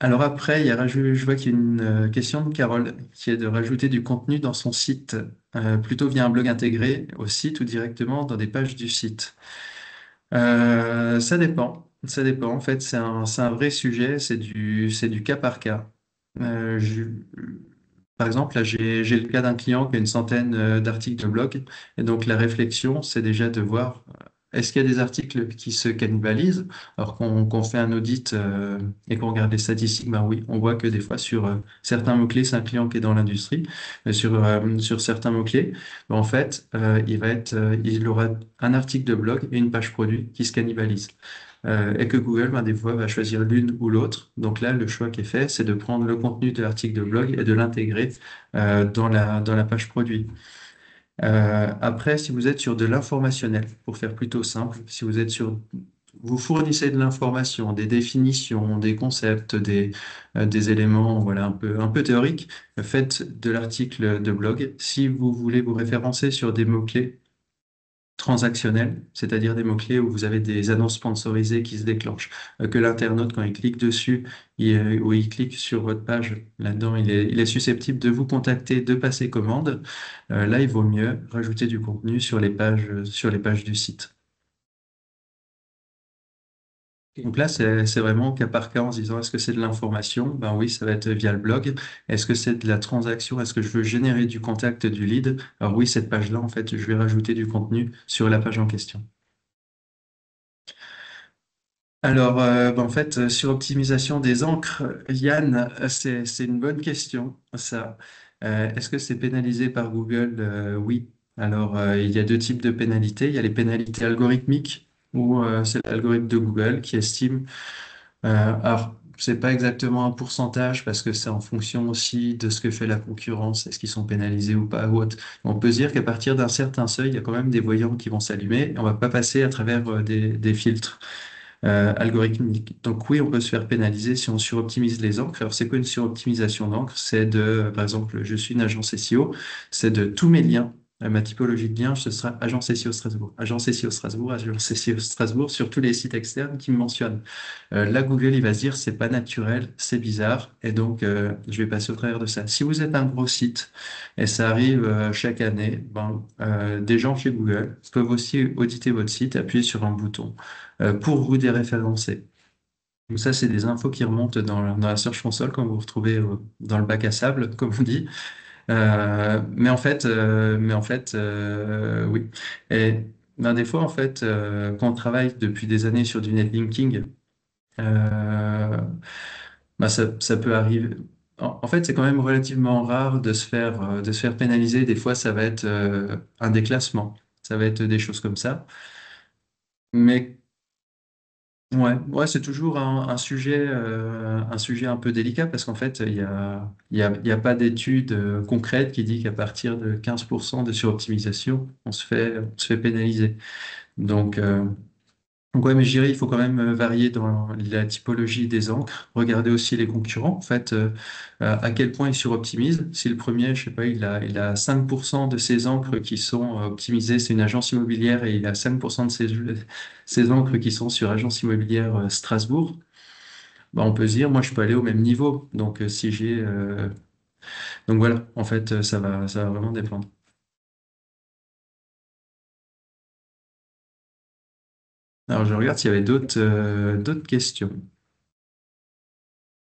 Alors après, je vois qu'il y a une question de Carole qui est de rajouter du contenu dans son site, plutôt via un blog intégré au site ou directement dans des pages du site. Ça dépend. Ça dépend. En fait, c'est un vrai sujet. C'est du cas par cas. Euh, je- Par exemple, là, j'ai le cas d'un client qui a une centaine d'articles de blog. Et donc, la réflexion, c'est déjà de voir est-ce qu'il y a des articles qui se cannibalisent? Alors qu'on fait un audit et qu'on regarde les statistiques, oui, on voit que des fois, sur certains mots-clés, c'est un client qui est dans l'industrie, mais sur certains mots-clés, en fait, il aura un article de blog et une page produit qui se cannibalisent et que Google, des fois, va choisir l'une ou l'autre. Donc là, le choix qui est fait, c'est de prendre le contenu de l'article de blog et de l'intégrer dans la page produit. Après, si vous êtes sur de l'informationnel, pour faire plutôt simple, si vous fournissez de l'information, des définitions, des concepts, des éléments, voilà, un peu théoriques, faites de l'article de blog. Si vous voulez vous référencer sur des mots-clés transactionnels, c'est-à-dire des mots-clés où vous avez des annonces sponsorisées qui se déclenchent, que l'internaute, quand il clique dessus ou il clique sur votre page, là-dedans, il est susceptible de vous contacter, de passer commande. Là, il vaut mieux rajouter du contenu sur les pages du site. Donc là, c'est vraiment cas par cas en se disant est-ce que c'est de l'information? Oui, ça va être via le blog. Est-ce que c'est de la transaction? Est-ce que je veux générer du contact, du lead? Alors oui, cette page-là, en fait, je vais rajouter du contenu sur la page en question. Alors, en fait, sur optimisation des encres, Yann, c'est une bonne question, ça. Est-ce que c'est pénalisé par Google? Oui. Alors, il y a deux types de pénalités. Il y a les pénalités algorithmiques, où c'est l'algorithme de Google qui estime. Alors, c'est pas exactement un pourcentage parce que c'est en fonction aussi de ce que fait la concurrence, est-ce qu'ils sont pénalisés ou pas ou autre. On peut se dire qu'à partir d'un certain seuil, il y a quand même des voyants qui vont s'allumer et on va pas passer à travers des filtres algorithmique. Donc oui, on peut se faire pénaliser si on suroptimise les encres. Alors c'est quoi une suroptimisation d'encre? Par exemple, je suis une agence SEO, c'est de tous mes liens Ma typologie de lien, ce sera agence SEO Strasbourg, agence SEO Strasbourg, agence SEO Strasbourg sur tous les sites externes qui me mentionnent. Là, Google, il va se dire, c'est pas naturel, c'est bizarre, et donc je vais passer au travers de ça. Si vous êtes un gros site, et ça arrive chaque année, des gens chez Google peuvent aussi auditer votre site, appuyer sur un bouton pour vous déréférencer. Donc ça, c'est des infos qui remontent dans la Search Console quand vous vous retrouvez dans le bac à sable, comme on dit. Oui. Et des fois, en fait, quand on travaille depuis des années sur du netlinking, euh, ça peut arriver. En fait, c'est quand même relativement rare de se faire pénaliser. Des fois, ça va être un déclassement, ça va être des choses comme ça. Mais ouais, c'est toujours un sujet un peu délicat parce qu'en fait, il y a pas d'étude concrète qui dit qu'à partir de 15% de suroptimisation, on se fait pénaliser. Donc, ouais, mais je dirais il faut quand même varier dans la typologie des encres, regarder aussi les concurrents, en fait, à quel point ils suroptimisent. Si le premier, je sais pas, il a 5% de ses encres qui sont optimisées, c'est une agence immobilière et il a 5% de ses encres qui sont sur agence immobilière Strasbourg, on peut se dire, moi, je peux aller au même niveau. Donc, si j'ai, donc voilà, en fait, ça va vraiment dépendre. Alors, je regarde s'il y avait d'autres questions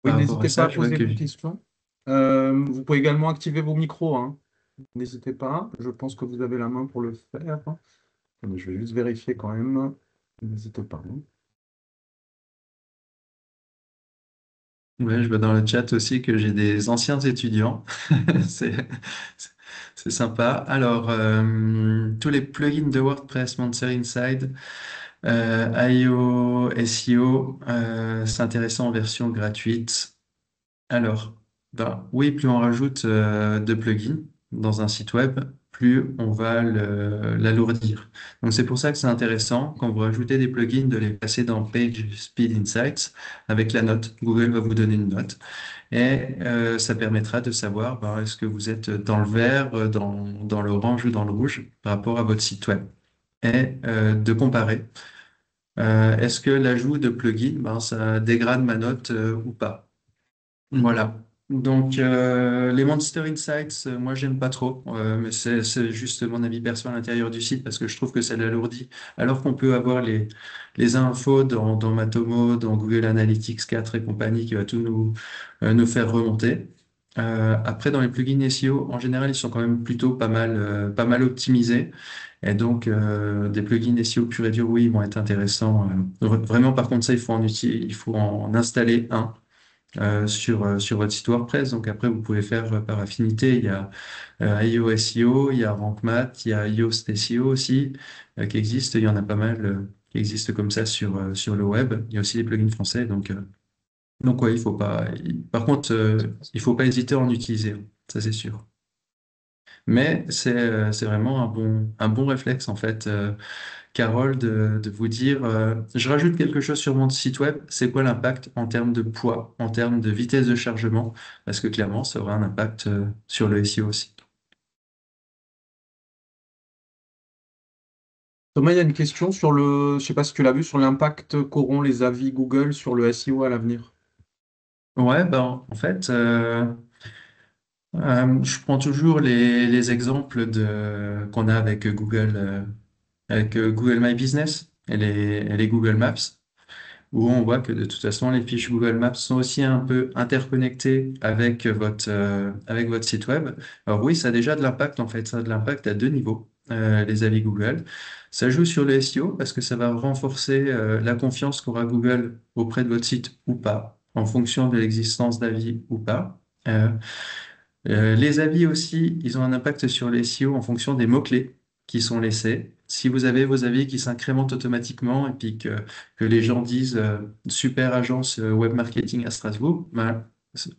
Oui, par rapport à n'hésitez pas ça. à Je vois poser que vos questions. Vous pouvez également activer vos micros, hein. N'hésitez pas. Je pense que vous avez la main pour le faire. Je vais juste vérifier quand même. N'hésitez pas, hein. ouais, je vois dans le chat aussi que j'ai des anciens étudiants. C'est, c'est sympa. Alors, tous les plugins de WordPress, Monster Inside, IO, SEO, c'est intéressant en version gratuite. Alors, oui, plus on rajoute de plugins dans un site web, plus on va l'alourdir. Donc c'est pour ça que c'est intéressant quand vous rajoutez des plugins de les passer dans Page Speed Insights avec la note. Google va vous donner une note et ça permettra de savoir est-ce que vous êtes dans le vert, dans l'orange ou dans le rouge par rapport à votre site web et de comparer. Est-ce que l'ajout de plugins, ça dégrade ma note ou pas? Voilà. Donc, les Monster Insights, moi, j'aime pas trop, mais c'est juste mon avis perso à l'intérieur du site parce que je trouve que ça l'alourdit. Alors qu'on peut avoir les infos dans Matomo, dans Google Analytics 4 et compagnie qui va tout nous faire remonter. Après, dans les plugins SEO, en général, ils sont quand même plutôt pas mal optimisés. Et donc, des plugins SEO pur et dur, oui, ils vont être intéressants. Vraiment, par contre, ça, il faut en installer un sur votre site WordPress. Donc après, vous pouvez faire par affinité. Il y a IO SEO, il y a Rank Math, il y a Yoast SEO aussi qui existe. Il y en a pas mal qui existent comme ça sur le web. Il y a aussi des plugins français. Donc ouais, il faut pas. Par contre, il faut pas hésiter à en utiliser. Ça, c'est sûr. Mais c'est vraiment un bon réflexe en fait. Carole, de vous dire, je rajoute quelque chose sur mon site web, c'est quoi l'impact en termes de poids, en termes de vitesse de chargement, parce que clairement, ça aura un impact sur le SEO aussi. Thomas, il y a une question sur le, je sais pas si tu l'as vu, sur l'impact qu'auront les avis Google sur le SEO à l'avenir. Ouais, en fait, je prends toujours les exemples qu'on a avec Google My Business et les Google Maps, où on voit que de toute façon, les fiches Google Maps sont aussi un peu interconnectées avec votre site web. Alors oui, ça a déjà de l'impact, en fait, ça a de l'impact à deux niveaux, les avis Google. Ça joue sur le SEO parce que ça va renforcer la confiance qu'aura Google auprès de votre site ou pas, en fonction de l'existence d'avis ou pas. Euh, les avis aussi, ils ont un impact sur les SEO en fonction des mots-clés qui sont laissés. Si vous avez vos avis qui s'incrémentent automatiquement et puis que les gens disent super agence web marketing à Strasbourg,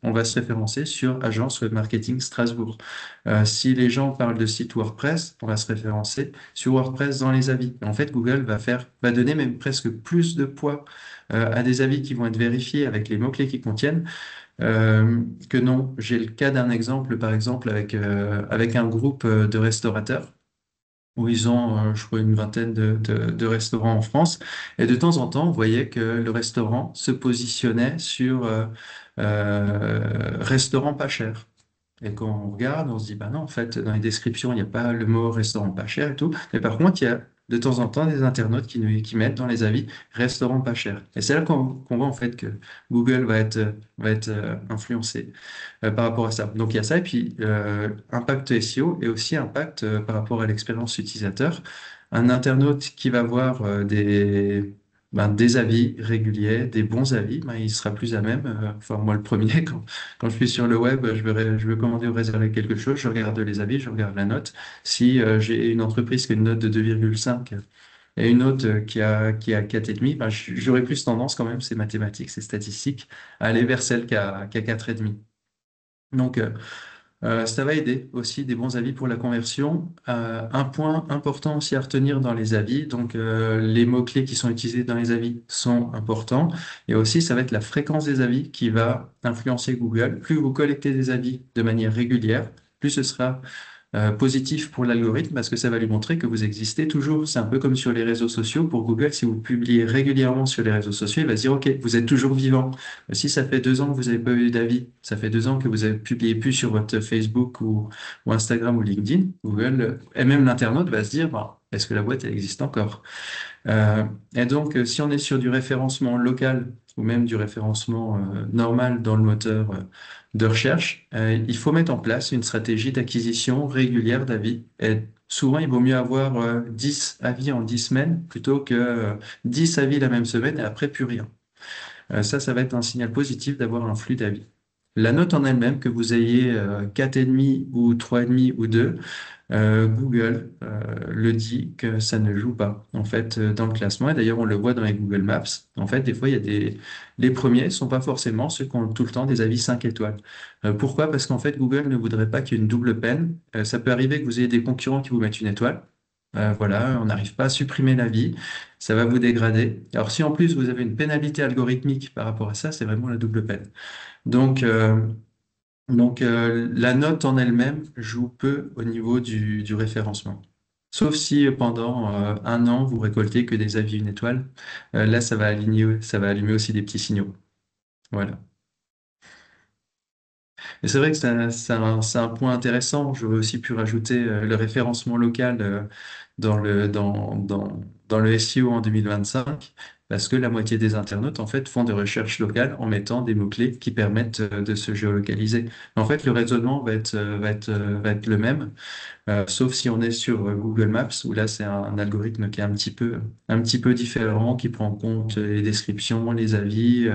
on va se référencer sur Agence Web Marketing Strasbourg. Si les gens parlent de site WordPress, on va se référencer sur WordPress dans les avis. En fait, Google va donner même presque plus de poids à des avis qui vont être vérifiés avec les mots-clés qu'ils contiennent que non. J'ai le cas d'un exemple, par exemple, avec un groupe de restaurateurs où ils ont, je crois, une vingtaine de restaurants en France. Et de temps en temps, on voyait que le restaurant se positionnait sur restaurant pas cher. Et quand on regarde, on se dit, bah non, en fait, dans les descriptions, il n'y a pas le mot restaurant pas cher et tout. Mais par contre, il y a de temps en temps des internautes qui mettent dans les avis restaurant pas cher. Et c'est là qu'on voit en fait que Google va être influencé par rapport à ça. Donc il y a ça, et puis impact SEO et aussi impact par rapport à l'expérience utilisateur. Un internaute qui va voir des avis réguliers, des bons avis, ben, il sera plus à même, enfin moi le premier, quand je suis sur le web, je veux commander ou réserver quelque chose, je regarde les avis, je regarde la note. Si j'ai une entreprise qui a une note de 2,5 et une autre qui a 4,5, ben, j'aurais plus tendance quand même, c'est mathématique, c'est statistique, à aller vers celle qui a 4,5. Donc, ça va aider aussi des bons avis pour la conversion. Un point important aussi à retenir dans les avis, donc les mots-clés qui sont utilisés dans les avis sont importants. Et aussi, ça va être la fréquence des avis qui va influencer Google. Plus vous collectez des avis de manière régulière, plus ce sera positif pour l'algorithme parce que ça va lui montrer que vous existez toujours. C'est un peu comme sur les réseaux sociaux. Pour Google, si vous publiez régulièrement sur les réseaux sociaux, il va se dire, OK, vous êtes toujours vivant. Si ça fait 2 ans que vous n'avez pas eu d'avis, ça fait 2 ans que vous avez publié plus sur votre Facebook ou Instagram ou LinkedIn, Google et même l'internaute va se dire, bon, est-ce que la boîte elle existe encore? Et donc, si on est sur du référencement local ou même du référencement normal dans le moteur de recherche, il faut mettre en place une stratégie d'acquisition régulière d'avis. Et souvent, il vaut mieux avoir 10 avis en 10 semaines plutôt que 10 avis la même semaine et après plus rien. Ça va être un signal positif d'avoir un flux d'avis. La note en elle-même, que vous ayez 4,5 ou 3,5 ou 2, Google le dit que ça ne joue pas en fait dans le classement. Et d'ailleurs, on le voit dans les Google Maps. En fait, des fois, il y a les premiers sont pas forcément ceux qui ont tout le temps des avis 5 étoiles. Pourquoi? Parce qu'en fait, Google ne voudrait pas qu'il y ait une double peine. Ça peut arriver que vous ayez des concurrents qui vous mettent une étoile. Voilà, on n'arrive pas à supprimer l'avis, ça va vous dégrader. Alors si en plus vous avez une pénalité algorithmique par rapport à ça, c'est vraiment la double peine. Donc, la note en elle-même joue peu au niveau du référencement. Sauf si pendant 1 an, vous récoltez que des avis une étoile. Là, ça va allumer aussi des petits signaux. Voilà. Et c'est vrai que c'est un point intéressant. J'aurais aussi pu rajouter le référencement local dans le SEO en 2025, parce que la moitié des internautes, en fait, font des recherches locales en mettant des mots-clés qui permettent de se géolocaliser. En fait, le raisonnement va être le même. Sauf si on est sur Google Maps, où là, c'est un algorithme qui est un petit peu différent, qui prend en compte les descriptions, les avis,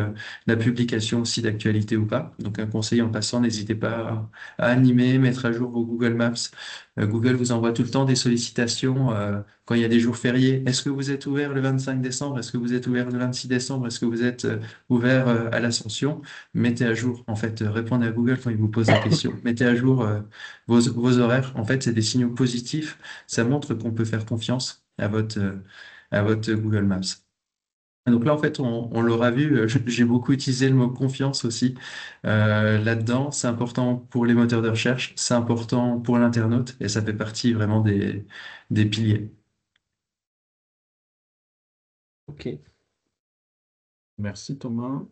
la publication aussi d'actualité ou pas. Donc, un conseil en passant, n'hésitez pas à animer, mettre à jour vos Google Maps. Google vous envoie tout le temps des sollicitations quand il y a des jours fériés. Est-ce que vous êtes ouvert le 25 décembre? Est-ce que vous êtes ouvert le 26 décembre? Est-ce que vous êtes ouvert à l'Ascension? Mettez à jour, en fait, répondez à Google quand il vous pose la question. Mettez à jour vos horaires. En fait, c'est des signaux positifs. Ça montre qu'on peut faire confiance à votre Google Maps. Donc là, en fait, on l'aura vu, j'ai beaucoup utilisé le mot confiance aussi là-dedans. C'est important pour les moteurs de recherche, c'est important pour l'internaute et ça fait partie vraiment des piliers. Ok. Merci Thomas.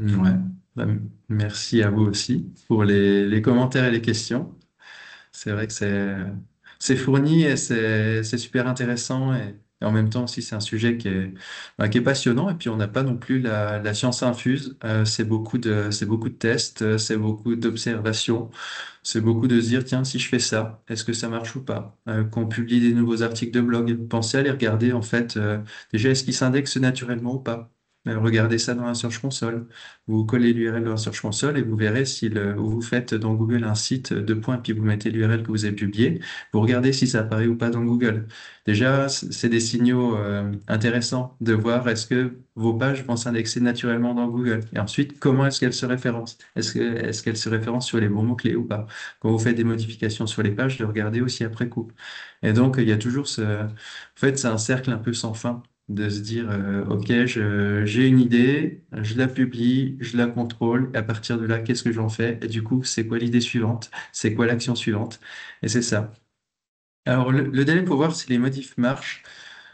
Ouais. Bah, merci à vous aussi pour les commentaires et les questions. C'est vrai que c'est fourni et c'est super intéressant et en même temps aussi c'est un sujet qui est passionnant et puis on n'a pas non plus la science infuse. C'est beaucoup de tests, c'est beaucoup d'observations, c'est beaucoup de se dire tiens si je fais ça, est-ce que ça marche ou pas? Qu'on publie des nouveaux articles de blog, pensez à les regarder en fait déjà est-ce qu'ils s'indexent naturellement ou pas? Regardez ça dans la Search Console. Vous collez l'URL dans la Search Console et vous verrez si vous faites dans Google un site de points, puis vous mettez l'URL que vous avez publié. Vous regardez si ça apparaît ou pas dans Google. Déjà, c'est des signaux intéressants de voir est-ce que vos pages vont s'indexer naturellement dans Google. Et ensuite, comment est-ce qu'elles se référencent? Est-ce qu'elles se référencent sur les bons mots-clés ou pas? Quand vous faites des modifications sur les pages, de regarder aussi après coup. Et donc, il y a toujours En fait, c'est un cercle un peu sans fin de se dire, OK, j'ai une idée, je la publie, je la contrôle, et à partir de là, qu'est-ce que j'en fais? Et du coup, c'est quoi l'idée suivante? C'est quoi l'action suivante? Et c'est ça. Alors, le délai pour voir si les modifs marchent,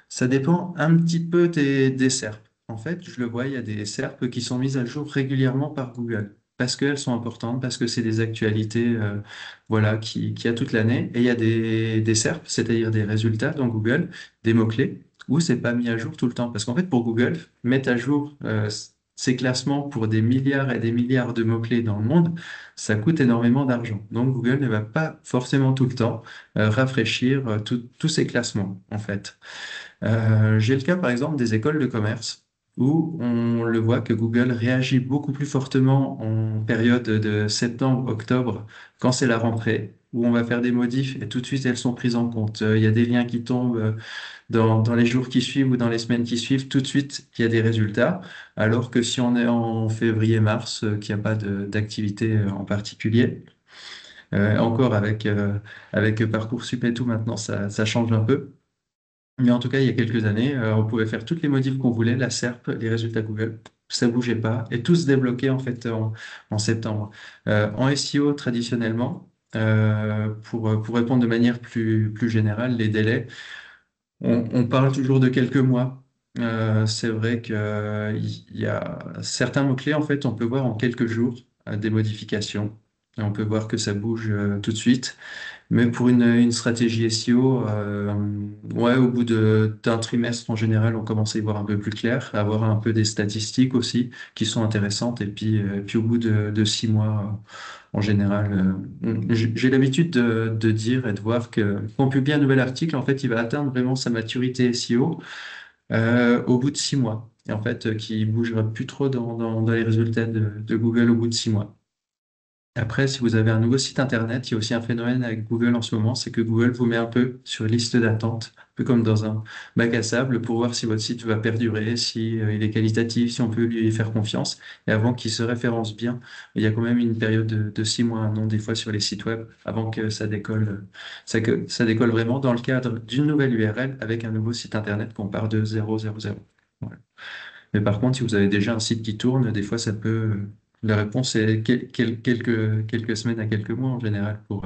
ça dépend un petit peu des SERP. En fait, je le vois, il y a des SERP qui sont mises à jour régulièrement par Google parce qu'elles sont importantes, parce que c'est des actualités voilà, qui a toute l'année. Et il y a des SERP, c'est-à-dire des résultats dans Google, des mots-clés, où c'est pas mis à jour tout le temps. Parce qu'en fait, pour Google, mettre à jour ces classements pour des milliards et des milliards de mots-clés dans le monde, ça coûte énormément d'argent. Donc Google ne va pas forcément tout le temps rafraîchir tous ces classements, en fait. J'ai le cas, par exemple, des écoles de commerce où on le voit que Google réagit beaucoup plus fortement en période de septembre-octobre, quand c'est la rentrée, où on va faire des modifs et tout de suite elles sont prises en compte. Il y a des liens qui tombent dans les jours qui suivent ou dans les semaines qui suivent, tout de suite il y a des résultats, alors que si on est en février-mars, qu'il n'y a pas d'activité en particulier, encore avec Parcoursup et tout, maintenant ça change un peu. Mais en tout cas, il y a quelques années, on pouvait faire toutes les modifs qu'on voulait, la SERP, les résultats Google, ça bougeait pas, et tout se débloquait en fait en septembre. En SEO, traditionnellement, pour répondre de manière plus générale, les délais, on parle toujours de quelques mois. C'est vrai qu'il y a certains mots-clés, en fait, on peut voir en quelques jours des modifications. Et on peut voir que ça bouge tout de suite. Mais pour une stratégie SEO, ouais, au bout d'un trimestre, en général, on commence à y voir un peu plus clair, à avoir un peu des statistiques aussi qui sont intéressantes. Et puis au bout de 6 mois, en général, j'ai l'habitude de dire et de voir que quand on publie un nouvel article, en fait, il va atteindre vraiment sa maturité SEO au bout de 6 mois. Et en fait, qui bougera plus trop dans les résultats de Google au bout de 6 mois. Après, si vous avez un nouveau site internet, il y a aussi un phénomène avec Google en ce moment, c'est que Google vous met un peu sur liste d'attente, un peu comme dans un bac à sable, pour voir si votre site va perdurer, si il est qualitatif, si on peut lui faire confiance. Et avant qu'il se référence bien, il y a quand même une période de 6 mois, un an, des fois sur les sites web, avant que ça décolle, que ça décolle vraiment dans le cadre d'une nouvelle URL avec un nouveau site internet qu'on part de 000. Voilà. Mais par contre, si vous avez déjà un site qui tourne, des fois, ça peut. La réponse est quelques semaines à quelques mois en général pour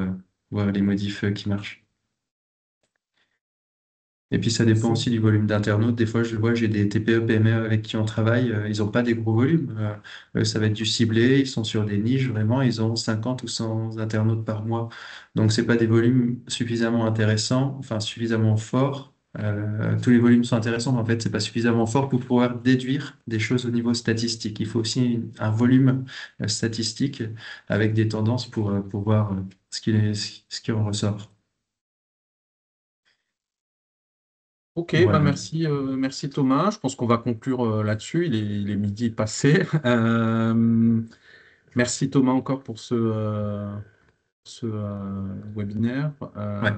voir les modifs qui marchent. Et puis, ça dépend Merci. aussi du volume d'internautes. Des fois, je vois, j'ai des TPE, PME avec qui on travaille, ils n'ont pas des gros volumes. Ça va être du ciblé, ils sont sur des niches, vraiment, ils ont 50 ou 100 internautes par mois. Donc, c'est pas des volumes suffisamment intéressants, enfin, suffisamment forts. Tous les volumes sont intéressants, mais en fait, c'est pas suffisamment fort pour pouvoir déduire des choses au niveau statistique. Il faut aussi un volume statistique avec des tendances pour voir ce qui en ressort. Ok, bah Voilà. merci Thomas. Je pense qu'on va conclure là-dessus. Il est midi passé. Merci Thomas encore pour ce webinaire. Ouais.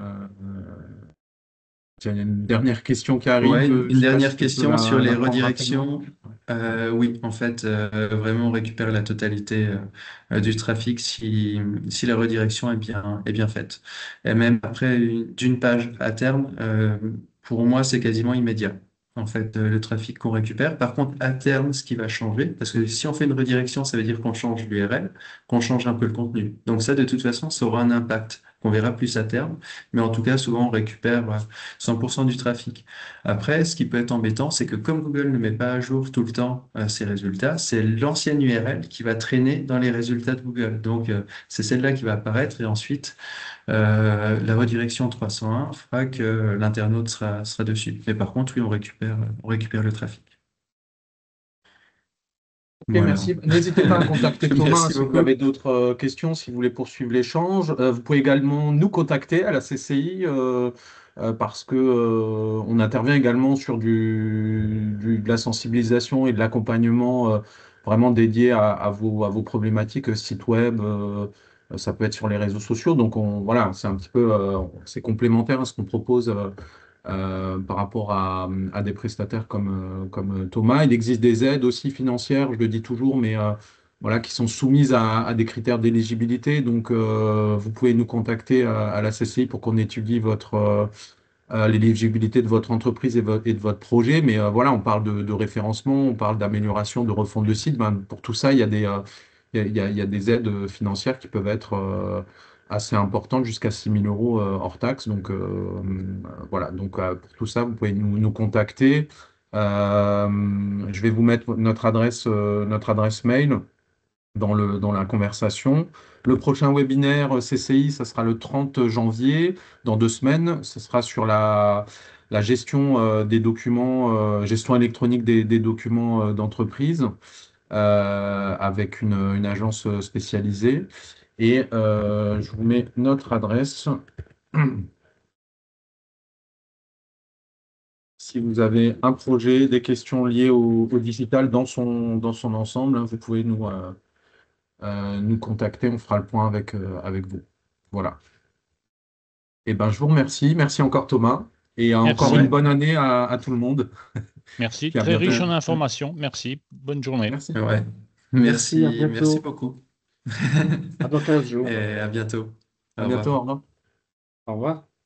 Tiens, il y a une dernière question qui Ouais, arrive. une Je ne une sais pas si dernière tu peux question sur les la prendre rapidement. redirections. Oui, en fait, vraiment, on récupère la totalité du trafic si la redirection est bien faite. Et même après d'une page à terme, pour moi, c'est quasiment immédiat. En fait, le trafic qu'on récupère. Par contre, à terme, ce qui va changer, parce que si on fait une redirection, ça veut dire qu'on change l'URL, qu'on change un peu le contenu. Donc ça, de toute façon, ça aura un impact qu'on verra plus à terme. Mais en tout cas, souvent, on récupère 100% du trafic. Après, ce qui peut être embêtant, c'est que comme Google ne met pas à jour tout le temps ses résultats, c'est l'ancienne URL qui va traîner dans les résultats de Google. Donc, c'est celle-là qui va apparaître et ensuite, la redirection 301 fera que l'internaute sera dessus. Mais par contre, oui, on récupère le trafic. Ok, Voilà. merci. N'hésitez pas à contacter Thomas hein, Merci si vous avez beaucoup. d'autres questions, si vous voulez poursuivre l'échange. Vous pouvez également nous contacter à la CCI. parce que on intervient également sur de la sensibilisation et de l'accompagnement vraiment dédié à vos problématiques site web. Ça peut être sur les réseaux sociaux. Donc voilà, c'est un petit peu c'est complémentaire à ce qu'on propose par rapport à des prestataires comme Thomas. Il existe des aides aussi financières, je le dis toujours, mais voilà, qui sont soumises à des critères d'éligibilité. Donc, vous pouvez nous contacter à la CCI pour qu'on étudie l'éligibilité de votre entreprise et de votre projet. Mais voilà, on parle de référencement, on parle d'amélioration, de refonte de site. Ben, pour tout ça, il y a il y a des aides financières qui peuvent être assez importantes, jusqu'à 6 000 euros hors taxe. Donc, voilà. Donc, pour tout ça, vous pouvez nous contacter. Je vais vous mettre notre adresse mail dans la conversation. Le prochain webinaire CCI, ça sera le 30 janvier, dans 2 semaines. Ce sera sur la gestion des documents, gestion électronique des documents d'entreprise, avec une agence spécialisée. Et je vous mets notre adresse. Si vous avez un projet, des questions liées au digital dans son ensemble, hein, vous pouvez nous contacter, on fera le point avec vous. Voilà. Et ben, je vous remercie. Merci encore Thomas. Et encore Merci. une bonne année à tout le monde. Merci. Puis à Très bientôt. riche en informations. Merci. Bonne journée. Merci. Ouais. Merci, à Merci bientôt. beaucoup. À dans 15 jours. Et à bientôt. À Au revoir. bientôt, au revoir. Au revoir.